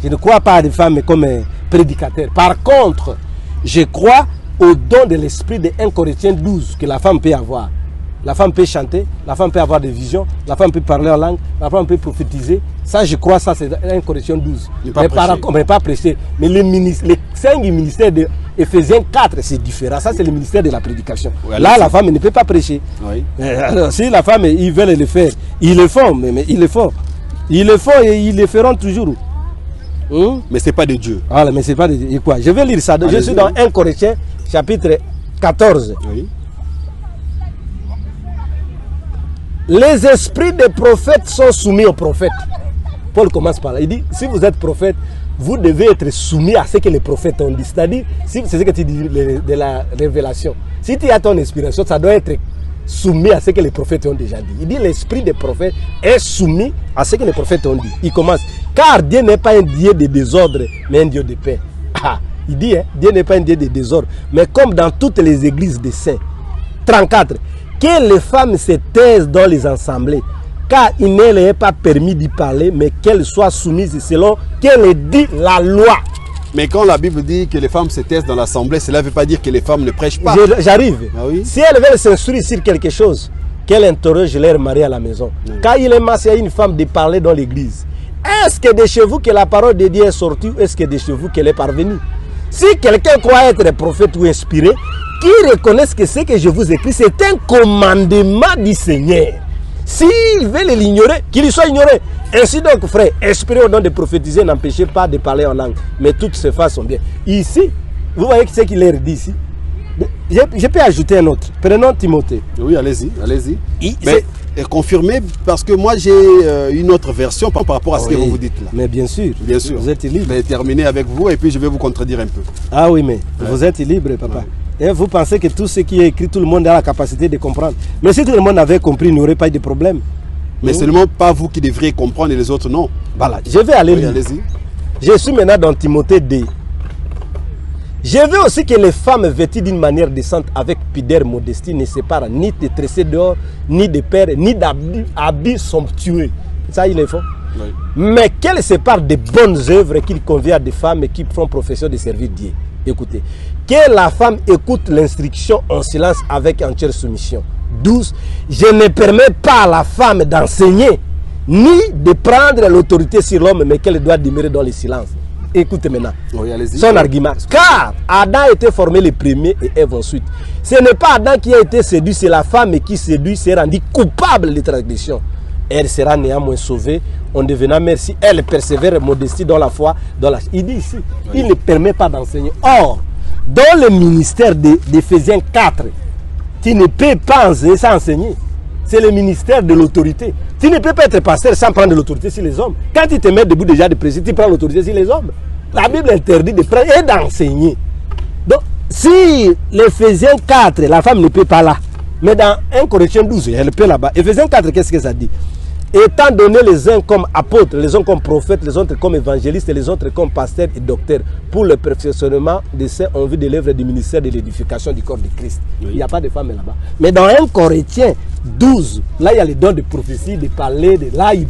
Je ne crois pas à des femmes comme prédicateurs. Par contre, je crois au don de l'esprit de 1 Corinthiens 12 que la femme peut avoir. La femme peut chanter, la femme peut avoir des visions, la femme peut parler en langue, la femme peut prophétiser. Ça, je crois, ça c'est 1 Corinthiens 12. Mais pas prêcher. Mais les 5 ministères de Ephésiens 4, c'est différent. Ça, c'est le ministère de la prédication. Oui, là, la femme ne peut pas prêcher. Oui. Alors, si la femme, ils veulent le faire, ils le font, mais ils le font. Ils le font et ils le feront toujours. Mais ce n'est pas de Dieu. Voilà, mais c'est pas de Dieu. Quoi? Je vais lire ça. Je suis dans 1 Corinthiens, chapitre 14. Oui. Les esprits des prophètes sont soumis aux prophètes. Paul commence par là. Il dit, si vous êtes prophète, vous devez être soumis à ce que les prophètes ont dit. C'est-à-dire, c'est ce que tu dis de la révélation. Si tu as ton inspiration, ça doit être soumis à ce que les prophètes ont déjà dit. Il dit, l'esprit des prophètes est soumis à ce que les prophètes ont dit. Il commence, car Dieu n'est pas un Dieu de désordre, mais un Dieu de paix. Il dit, Dieu n'est pas un Dieu de désordre, mais comme dans toutes les églises des saints. 34. Que les femmes se taisent dans les assemblées, car il ne leur est pas permis d'y parler, mais qu'elles soient soumises selon qu'elle dit la loi. Mais quand la Bible dit que les femmes se taisent dans l'assemblée, cela ne veut pas dire que les femmes ne prêchent pas. J'arrive. Ah oui? Si elles veulent s'instruire sur quelque chose, qu'elles interrogent leur mari à la maison. Oui. Quand il est massé à une femme de parler dans l'église, est-ce que de chez vous que la parole de Dieu est sortie ou est-ce que de chez vous qu'elle est parvenue? Si quelqu'un croit être prophète ou inspiré, qui reconnaissent que ce que je vous écris, c'est un commandement du Seigneur. S'ils veulent l'ignorer, qu'il soit ignoré. Ainsi donc, frère, inspiré au nom de prophétiser, n'empêchez pas de parler en langue. Mais toutes ces phrases sont bien. Ici, vous voyez ce qu'il leur dit ici. Je peux ajouter un autre. Prenons Timothée. Oui, allez-y, allez-y. Mais confirmez, parce que moi j'ai une autre version par rapport à ce que vous dites là. Mais bien sûr. Bien sûr. Vous êtes libre. Je vais terminer avec vous et puis je vais vous contredire un peu. Ah oui, mais vous êtes libre, papa. Et vous pensez que tout ce qui est écrit, tout le monde a la capacité de comprendre. Mais si tout le monde avait compris, il n'y aurait pas eu de problème. Mais seulement pas vous qui devriez comprendre et les autres non. Voilà, je vais aller lire. Allez-y. Je suis maintenant dans Timothée 2. Je veux aussi que les femmes vêtues d'une manière décente avec pudeur, modestie, ne séparent ni de tresser dehors, ni de paires, ni d'habits somptueux. Ça, il est faux. Oui. Mais qu'elles séparent des bonnes œuvres qu'il convient à des femmes qui font profession de servir Dieu. Écoutez, que la femme écoute l'instruction en silence avec entière soumission. 12. Je ne permets pas à la femme d'enseigner, ni de prendre l'autorité sur l'homme, mais qu'elle doit demeurer dans le silence. Écoutez maintenant, son argument. Car Adam a été formé le premier et Ève ensuite. Ce n'est pas Adam qui a été séduit, c'est la femme qui séduit s'est rendue coupable de transgression. Elle sera néanmoins sauvée en devenant mère si elle persévère modestie dans la foi. Il dit ici, il ne permet pas d'enseigner. Or, dans le ministère d'Éphésiens 4, tu ne peux pas enseigner. C'est le ministère de l'autorité. Tu ne peux pas être pasteur sans prendre l'autorité sur les hommes. Quand tu te mets debout déjà de prêcher, tu prends l'autorité sur les hommes. La Bible interdit de prendre et d'enseigner. Donc, si l'Éphésiens 4, la femme ne peut pas là, mais dans 1 Corinthiens 12, elle peut là-bas. Éphésiens 4, qu'est-ce que ça dit? Étant donné les uns comme apôtres, les uns comme prophètes, les autres comme évangélistes et les autres comme pasteurs et docteurs, pour le perfectionnement de ceux en vue de l'œuvre du ministère de l'édification du corps de Christ. Oui. Il n'y a pas de femmes là-bas. Mais dans 1 Corinthiens 12, là il y a les dons de prophétie, de parler, là il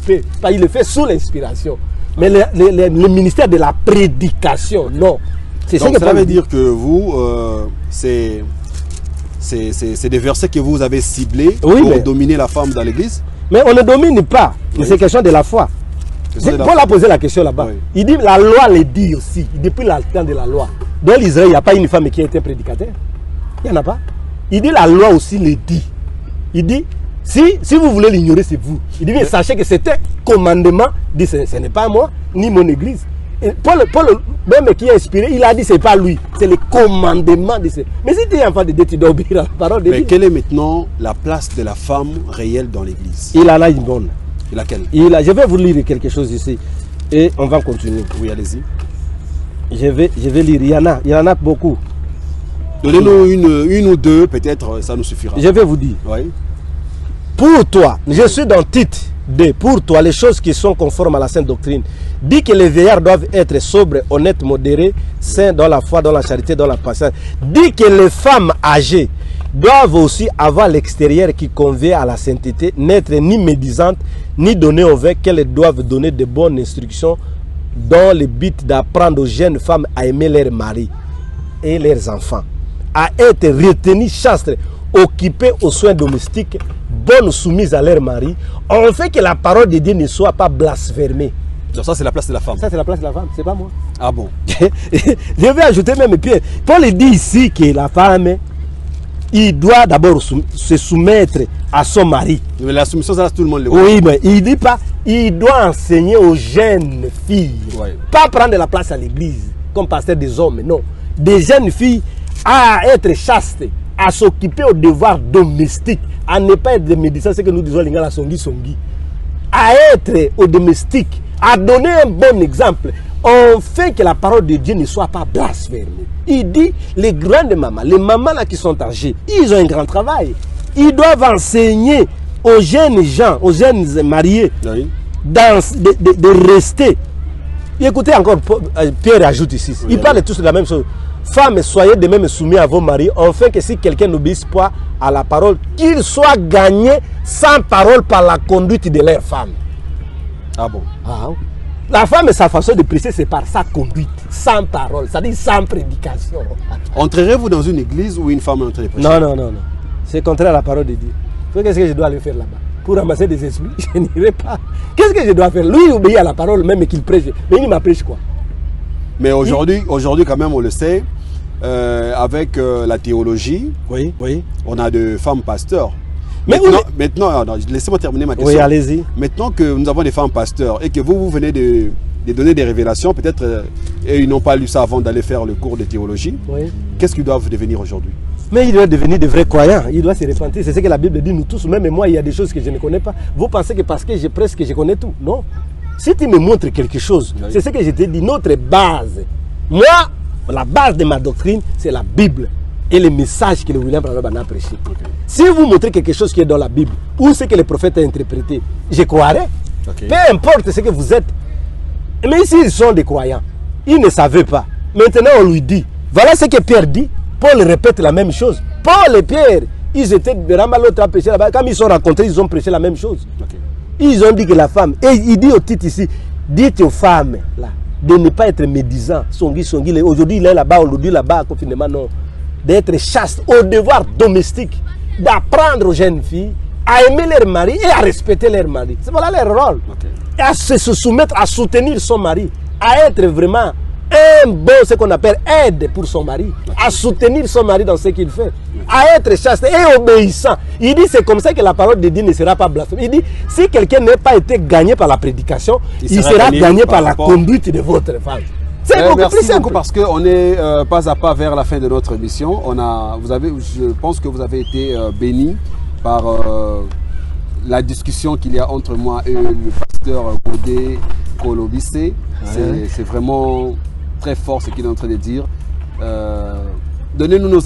le fait sous l'inspiration. Mais le ministère de la prédication, non. Donc ça veut dire que vous, c'est des versets que vous avez ciblés pour dominer la femme dans l'église? Mais on ne domine pas, mais c'est question de la foi. Paul a posé la question là-bas. Oui. Il dit, la loi le dit aussi, depuis le temps de la loi. Dans l'Israël, il n'y a pas une femme qui a été prédicateur. Il n'y en a pas. Il dit, la loi aussi le dit. Il dit, si vous voulez l'ignorer, c'est vous. Il dit, mais sachez que c'était commandement, dit, ce n'est pas moi, ni mon église. Et Paul, même qui est inspiré, il a dit, ce n'est pas lui, c'est le commandement de ce. Mais si tu es enfant de Dieu, tu dois obéir à la parole de Dieu. Mais quelle est maintenant la place de la femme réelle dans l'église? Il en a une bonne. Laquelle? Je vais vous lire quelque chose ici et on va continuer. Oui, allez-y. Je vais lire, il y en a beaucoup. Donnez-nous une ou deux, peut-être ça nous suffira. Je vais vous dire. Oui. Pour toi, je suis dans Tite 2, pour toi, les choses qui sont conformes à la sainte doctrine, dit que les vieillards doivent être sobres, honnêtes, modérés, saints dans la foi, dans la charité, dans la patience. Dit que les femmes âgées doivent aussi avoir l'extérieur qui convient à la sainteté, n'être ni médisantes, ni donner au vin, qu'elles doivent donner de bonnes instructions dans le but d'apprendre aux jeunes femmes à aimer leurs maris et leurs enfants, à être retenues chastes, occupées aux soins domestiques, bonnes soumises à leur mari, en fait que la parole de Dieu ne soit pas blasphémée. Donc ça c'est la place de la femme. Ça c'est la place de la femme, c'est pas moi. Ah bon? Je vais ajouter même Pierre. Paul dit ici que la femme, il doit d'abord se soumettre à son mari. Mais la soumission, ça tout le monde le voit. Oui, mais il dit pas, il doit enseigner aux jeunes filles. Ouais. Pas prendre la place à l'église comme pasteur des hommes, non. Des jeunes filles à être chastes, à s'occuper aux devoirs domestiques, à ne pas être des médecins, c'est que nous disons la songi, à être au domestique, à donner un bon exemple, on fait que la parole de Dieu ne soit pas blasphémée. Il dit, les grandes mamans, les mamans là qui sont âgées, ils ont un grand travail. Ils doivent enseigner aux jeunes gens, aux jeunes mariés, oui, de rester. Et écoutez encore, Pierre ajoute ici, oui, ils parlent tous de la même chose. Femmes, soyez de même soumis à vos maris, afin que si quelqu'un n'obéisse pas à la parole, qu'il soit gagné sans parole par la conduite de leur femme. Ah bon? Ah, la femme, sa façon de prêcher, c'est par sa conduite, sans parole, c'est-à-dire sans prédication. Entrerez-vous dans une église où une femme est en train de prêcher? Non. C'est contraire à la parole de Dieu. Qu'est-ce que je dois aller faire là-bas? Pour ramasser des esprits? Je n'irai pas. Qu'est-ce que je dois faire? Lui, il obéit à la parole, même qu'il prêche. Mais il m'apprêche quoi? Mais aujourd'hui, quand même, on le sait, avec la théologie, oui, on a de femmes pasteurs. Mais maintenant, laissez-moi terminer ma question. Oui, allez-y. Maintenant que nous avons des femmes pasteurs et que vous venez de donner des révélations, peut-être, et ils n'ont pas lu ça avant d'aller faire le cours de théologie, oui, qu'est-ce qu'ils doivent devenir aujourd'hui? Mais ils doivent devenir de vrais croyants, ils doivent se repentir. C'est ce que la Bible dit, nous tous, même moi, il y a des choses que je ne connais pas. Vous pensez que parce que je prêche que je connais tout? Non. Si tu me montres quelque chose, oui, c'est ce que je te dis, notre base. Moi, la base de ma doctrine, c'est la Bible et les messages que le William Branham a prêché. Okay. Si vous montrez quelque chose qui est dans la Bible, ou ce que le prophète a interprété, je croirai. Okay. Peu importe ce que vous êtes. Mais s'ils sont des croyants, ils ne savaient pas. Maintenant, on lui dit, voilà ce que Pierre dit. Paul répète la même chose. Paul et Pierre, ils étaient vraiment l'autre à prêcher là-bas. Quand ils sont rencontrés, ils ont prêché la même chose. Okay. Ils ont dit que la femme, et il dit au titre ici, dites aux femmes là, de ne pas être médisants. Aujourd'hui, il est là-bas, aujourd'hui là-bas, confinement, non. D'être chaste, au devoir domestique, d'apprendre aux jeunes filles à aimer leur mari et à respecter leur mari. C'est voilà leur rôle. Okay. Et à se soumettre, à soutenir son mari, à être vraiment un bon, ce qu'on appelle aide pour son mari, okay, à soutenir son mari dans ce qu'il fait, okay, à être chaste et obéissant. Il dit c'est comme ça que la parole de Dieu ne sera pas blasphémée. Il dit si quelqu'un n'a pas été gagné par la prédication, il sera gagné par la conduite de votre femme. C'est beaucoup plus simple. Beaucoup parce qu'on est pas à pas vers la fin de notre émission. Je pense que vous avez été bénis par la discussion qu'il y a entre moi et le pasteur Godé Kolobissé. C'est vraiment très fort ce qu'il est en train de dire. Donnez-nous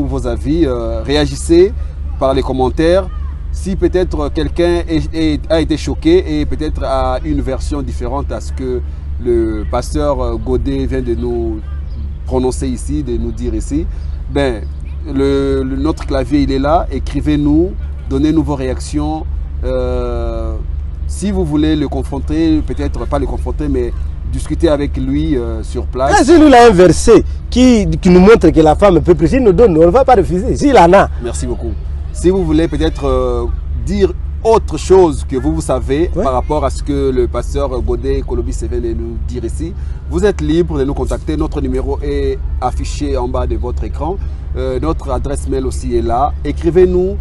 vos avis, réagissez par les commentaires. si peut-être quelqu'un a été choqué et peut-être a une version différente à ce que le pasteur Godet vient de nous prononcer ici, de nous dire ici, ben, notre clavier il est là, écrivez-nous, donnez-nous vos réactions. Si vous voulez le confronter, peut-être pas le confronter, mais discuter avec lui sur place. Si lui a un verset qui nous montre que la femme peut prier, il nous donne, on ne va pas refuser, s'il en a. Merci beaucoup. Si vous voulez peut-être dire autre chose que vous savez par rapport à ce que le pasteur Godet Kolobi vient de nous dire ici, vous êtes libre de nous contacter. Notre numéro est affiché en bas de votre écran. Notre adresse mail aussi est là. Écrivez-nous.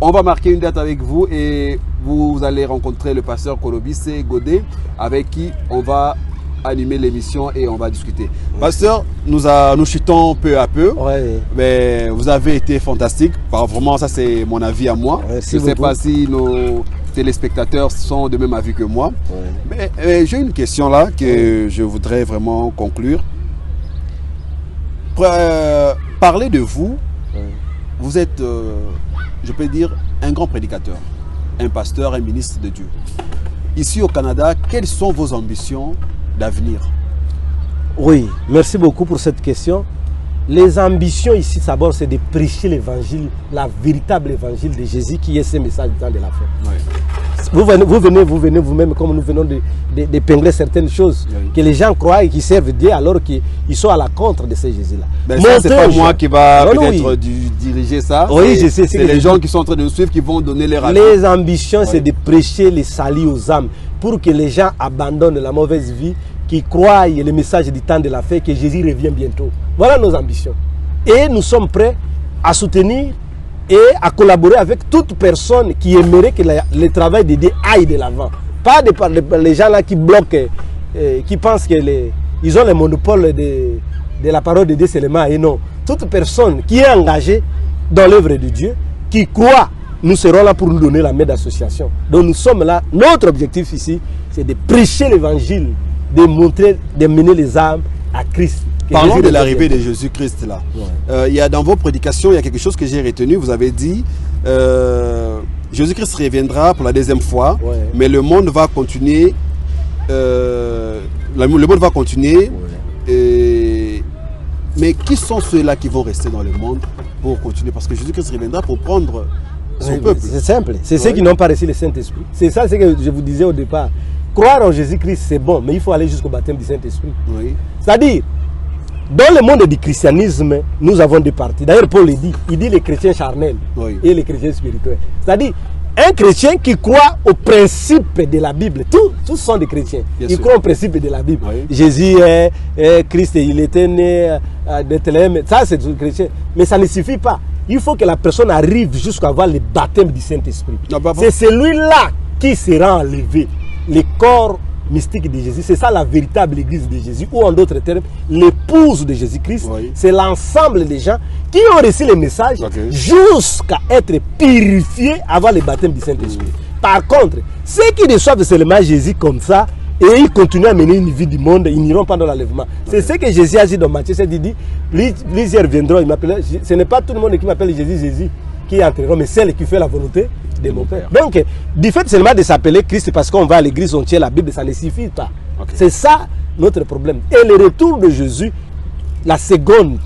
On va marquer une date avec vous et vous allez rencontrer le pasteur Kolobi Godet avec qui on va animer l'émission et on va discuter. Pasteur, nous chutons peu à peu, mais vous avez été fantastique. Vraiment, ça c'est mon avis à moi. Je ne sais pas si nos téléspectateurs sont de même avis que moi. Mais j'ai une question là que je voudrais vraiment conclure. Parler de vous, vous êtes, je peux dire, un grand prédicateur, un pasteur, un ministre de Dieu. Ici au Canada, quelles sont vos ambitions d'avenir? Oui, merci beaucoup pour cette question. Les ambitions ici, d'abord, c'est de prêcher l'évangile, la véritable évangile de Jésus qui est ce message du temps de la fin. Vous venez vous-même, comme nous venons d'épingler certaines choses que les gens croient et qui servent Dieu alors qu'ils sont à la contre de ce Jésus-là. Ben ça, c'est pas moi qui va peut-être diriger ça. Oui, je sais. C'est les gens qui sont en train de nous suivre qui vont donner les raisons. Les ambitions, c'est de prêcher les salut aux âmes pour que les gens abandonnent la mauvaise vie, qui croient le message du temps de la fin, que Jésus revient bientôt. Voilà nos ambitions. Et nous sommes prêts à soutenir et à collaborer avec toute personne qui aimerait que le travail de Dieu aille de l'avant. Pas les gens là qui bloquent, qui pensent qu'ils ont le monopole de la parole de Dieu seulement. Et non, toute personne qui est engagée dans l'œuvre de Dieu, qui croit, nous serons là pour nous donner la main d'association. Donc nous sommes là, notre objectif ici, c'est de prêcher l'évangile, de montrer, de mener les âmes à Christ. Parlons de l'arrivée de Jésus-Christ là. Il y a dans vos prédications, il y a quelque chose que j'ai retenu. Vous avez dit Jésus-Christ reviendra pour la deuxième fois, mais le monde va continuer. Le monde va continuer. Mais qui sont ceux-là qui vont rester dans le monde pour continuer? Parce que Jésus-Christ reviendra pour prendre son peuple. C'est simple. C'est ceux qui n'ont pas reçu le Saint-Esprit. C'est ça ce que je vous disais au départ. Croire en Jésus-Christ, c'est bon, mais il faut aller jusqu'au baptême du Saint-Esprit. C'est-à-dire, dans le monde du christianisme, nous avons deux parties. D'ailleurs, Paul le dit. Il dit les chrétiens charnels et les chrétiens spirituels. C'est-à-dire, un chrétien qui croit au principe de la Bible, tous sont des chrétiens. Ils croient au principe de la Bible. Jésus est Christ, il était né de Bethléem. Ça, c'est des chrétiens. Mais ça ne suffit pas. Il faut que la personne arrive jusqu'à avoir le baptême du Saint-Esprit. C'est celui-là qui sera enlevé. Le corps mystique de Jésus, c'est ça la véritable église de Jésus, ou en d'autres termes, l'épouse de Jésus-Christ. C'est l'ensemble des gens qui ont reçu le message jusqu'à être purifiés avant le baptême du Saint-Esprit. Par contre, ceux qui reçoivent seulement Jésus comme ça, et ils continuent à mener une vie du monde, ils n'iront pas dans l'enlèvement. C'est ce que Jésus a dit dans Matthieu. Il dit, plusieurs viendront, ce n'est pas tout le monde qui m'appelle Jésus qui entreront, mais celle qui fait la volonté de mon Père. Donc, du fait seulement de s'appeler Christ parce qu'on va à l'église, on tient la Bible, ça ne suffit pas. C'est ça notre problème. Et le retour de Jésus, la seconde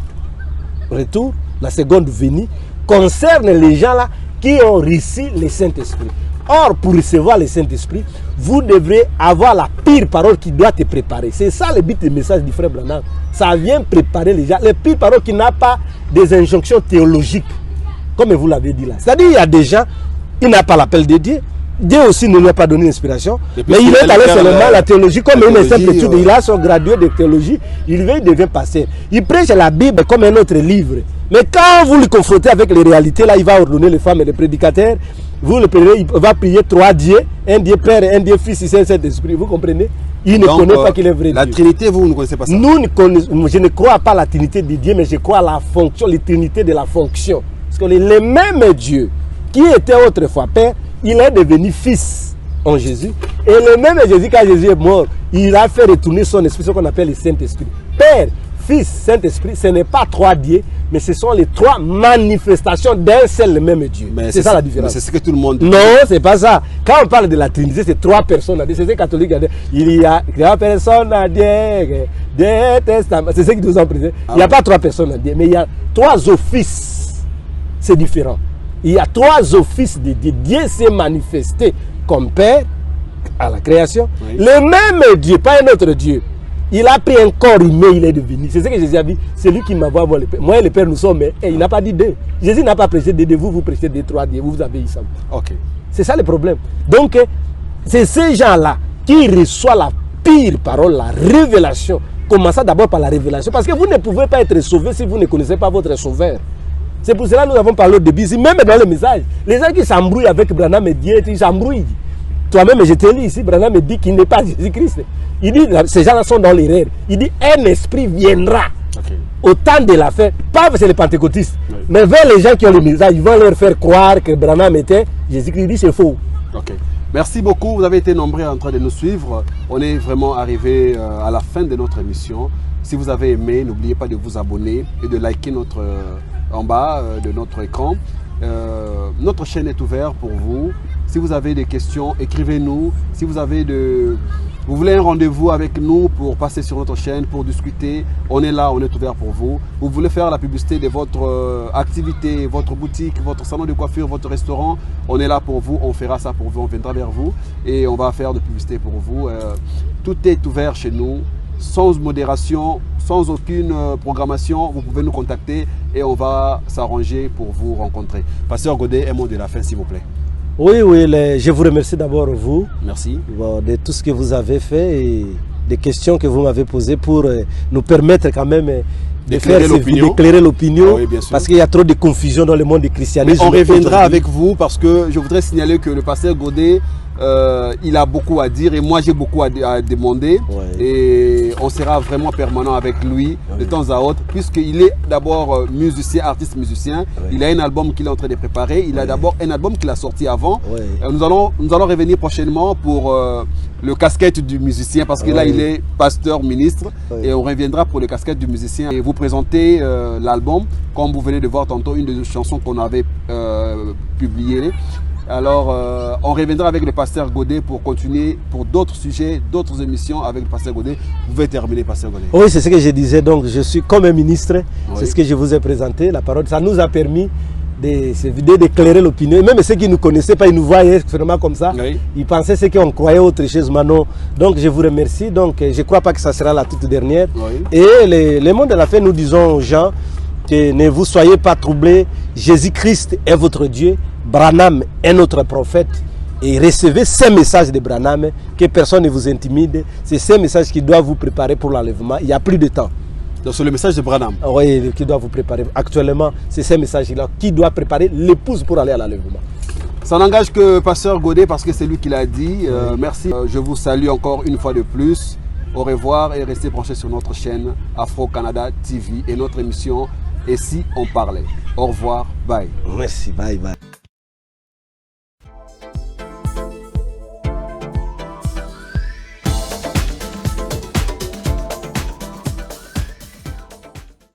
venue, concerne les gens là qui ont reçu le Saint-Esprit. Or, pour recevoir le Saint-Esprit, vous devrez avoir la pire parole qui doit te préparer. C'est ça le but du message du frère Branham. Ça vient préparer les gens. La pire parole qui n'a pas des injonctions théologiques, comme vous l'avez dit là. C'est-à-dire, il y a des gens, il n'a pas l'appel de Dieu. Dieu aussi ne lui a pas donné l'inspiration. Mais il est allé seulement la théologie comme une simple étude. Il a son gradué de théologie. Il devient pasteur. Il prêche la Bible comme un autre livre. Mais quand vous le confrontez avec les réalités, là, il va ordonner les femmes et les prédicateurs. Vous le prenez, il va prier 3 dieux. Un Dieu Père, un Dieu Fils, et un Saint-Esprit. Vous comprenez? Il ne connaît pas qu'il est vrai Dieu. La Trinité, vous ne connaissez pas ça? Je ne crois pas à la Trinité de Dieu, mais je crois à la fonction, l'éternité de la fonction. Parce que le même Dieu qui était autrefois Père, il est devenu Fils en Jésus. Et le même Jésus, quand Jésus est mort, il a fait retourner son esprit, ce qu'on appelle le Saint-Esprit. Père, Fils, Saint-Esprit, ce n'est pas 3 dieux, mais ce sont les 3 manifestations d'un seul et même Dieu. C'est ça la différence. C'est ce que tout le monde dit. Non, c'est pas ça. Quand on parle de la Trinité, c'est 3 personnes à Dieu. C'est ce que les catholiques disent. Il y a 3 personnes à Dieu, des testaments. C'est ce qui nous ont présenté. Il n'y a pas 3 personnes à Dieu, mais il y a 3 offices. C'est différent. Il y a 3 offices de Dieu. Dieu s'est manifesté comme Père à la création. Oui. Le même Dieu, pas un autre Dieu. Il a pris un corps humain, il est devenu. C'est ce que Jésus a dit. C'est lui qui m'a vu voir le Père. Moi et le Père, nous sommes. Et il n'a pas dit 2. Jésus n'a pas prêché 2. Vous prêchez 2, 3 dieux. Vous avez eu ça. Ok. C'est ça le problème. Donc, c'est ces gens-là qui reçoivent la pire parole, la révélation. Commençons d'abord par la révélation. Parce que vous ne pouvez pas être sauvé si vous ne connaissez pas votre sauveur. C'est pour cela que nous avons parlé au début. Même dans le message, les gens qui s'embrouillent avec Branham et Dieu, ils s'embrouillent. Toi-même, je te lis ici, Branham me dit qu'il n'est pas Jésus-Christ. Il dit, ces gens-là sont dans l'erreur. Il dit, un esprit viendra au temps de la fin. Pas c'est les pentecôtistes, mais vers les gens qui ont le message, ils vont leur faire croire que Branham était Jésus-Christ. Il dit, c'est faux. Ok. Merci beaucoup. Vous avez été nombreux en train de nous suivre. On est vraiment arrivé à la fin de notre émission. Si vous avez aimé, n'oubliez pas de vous abonner et de liker en bas de notre écran. Notre chaîne est ouverte pour vous. Si vous avez des questions, écrivez-nous. Si vous voulez un rendez-vous avec nous pour passer sur notre chaîne, pour discuter, on est là, on est ouvert pour vous. Vous voulez faire la publicité de votre activité, votre boutique, votre salon de coiffure, votre restaurant, on est là pour vous, on fera ça pour vous, on viendra vers vous et on va faire de publicité pour vous. Tout est ouvert chez nous, sans modération, sans aucune programmation. Vous pouvez nous contacter et on va s'arranger pour vous rencontrer. Pasteur Godet, un mot de la fin s'il vous plaît. Oui, je vous remercie d'abord vous. Merci. De tout ce que vous avez fait et des questions que vous m'avez posées pour nous permettre quand même d'éclairer l'opinion. Oui, parce qu'il y a trop de confusion dans le monde du christianisme. Mais on reviendra avec vous parce que je voudrais signaler que le pasteur Godet, il a beaucoup à dire et moi j'ai beaucoup à demander. Et on sera vraiment permanent avec lui de temps à autre puisqu'il est d'abord musicien, artiste musicien. Il a un album qu'il est en train de préparer. Il a d'abord un album qu'il a sorti avant. Nous allons revenir prochainement pour le casquette du musicien parce que là il est pasteur ministre et on reviendra pour le casquette du musicien et vous présenter l'album comme vous venez de voir tantôt, une des chansons qu'on avait publiées. Alors, on reviendra avec le pasteur Godet pour continuer pour d'autres sujets, d'autres émissions avec le pasteur Godet. Vous pouvez terminer, pasteur Godet. Oui, c'est ce que je disais. Donc, je suis comme un ministre. C'est ce que je vous ai présenté. La parole, ça nous a permis d'éclairer l'opinion. Même ceux qui ne nous connaissaient pas, ils nous voyaient vraiment comme ça. Ils pensaient ce qu'on croyait autre chose. Maintenant, donc, je vous remercie. Donc, je ne crois pas que ça sera la toute dernière. Et le mot de la fin, nous disons aux gens que ne vous soyez pas troublés. Jésus-Christ est votre Dieu. Branham est notre prophète et recevez ces messages de Branham, que personne ne vous intimide. C'est ces messages qui doivent vous préparer pour l'enlèvement. Il n'y a plus de temps. Donc c'est le message de Branham. Oui, qui doit vous préparer. Actuellement, c'est ces messages-là qui doivent préparer l'épouse pour aller à l'enlèvement. Ça n'engage que pasteur Godet parce que c'est lui qui l'a dit. Merci. Je vous salue encore une fois de plus. Au revoir et restez branchés sur notre chaîne Afro Canada TV et notre émission Et si on parlait. Au revoir, bye. Merci, bye bye.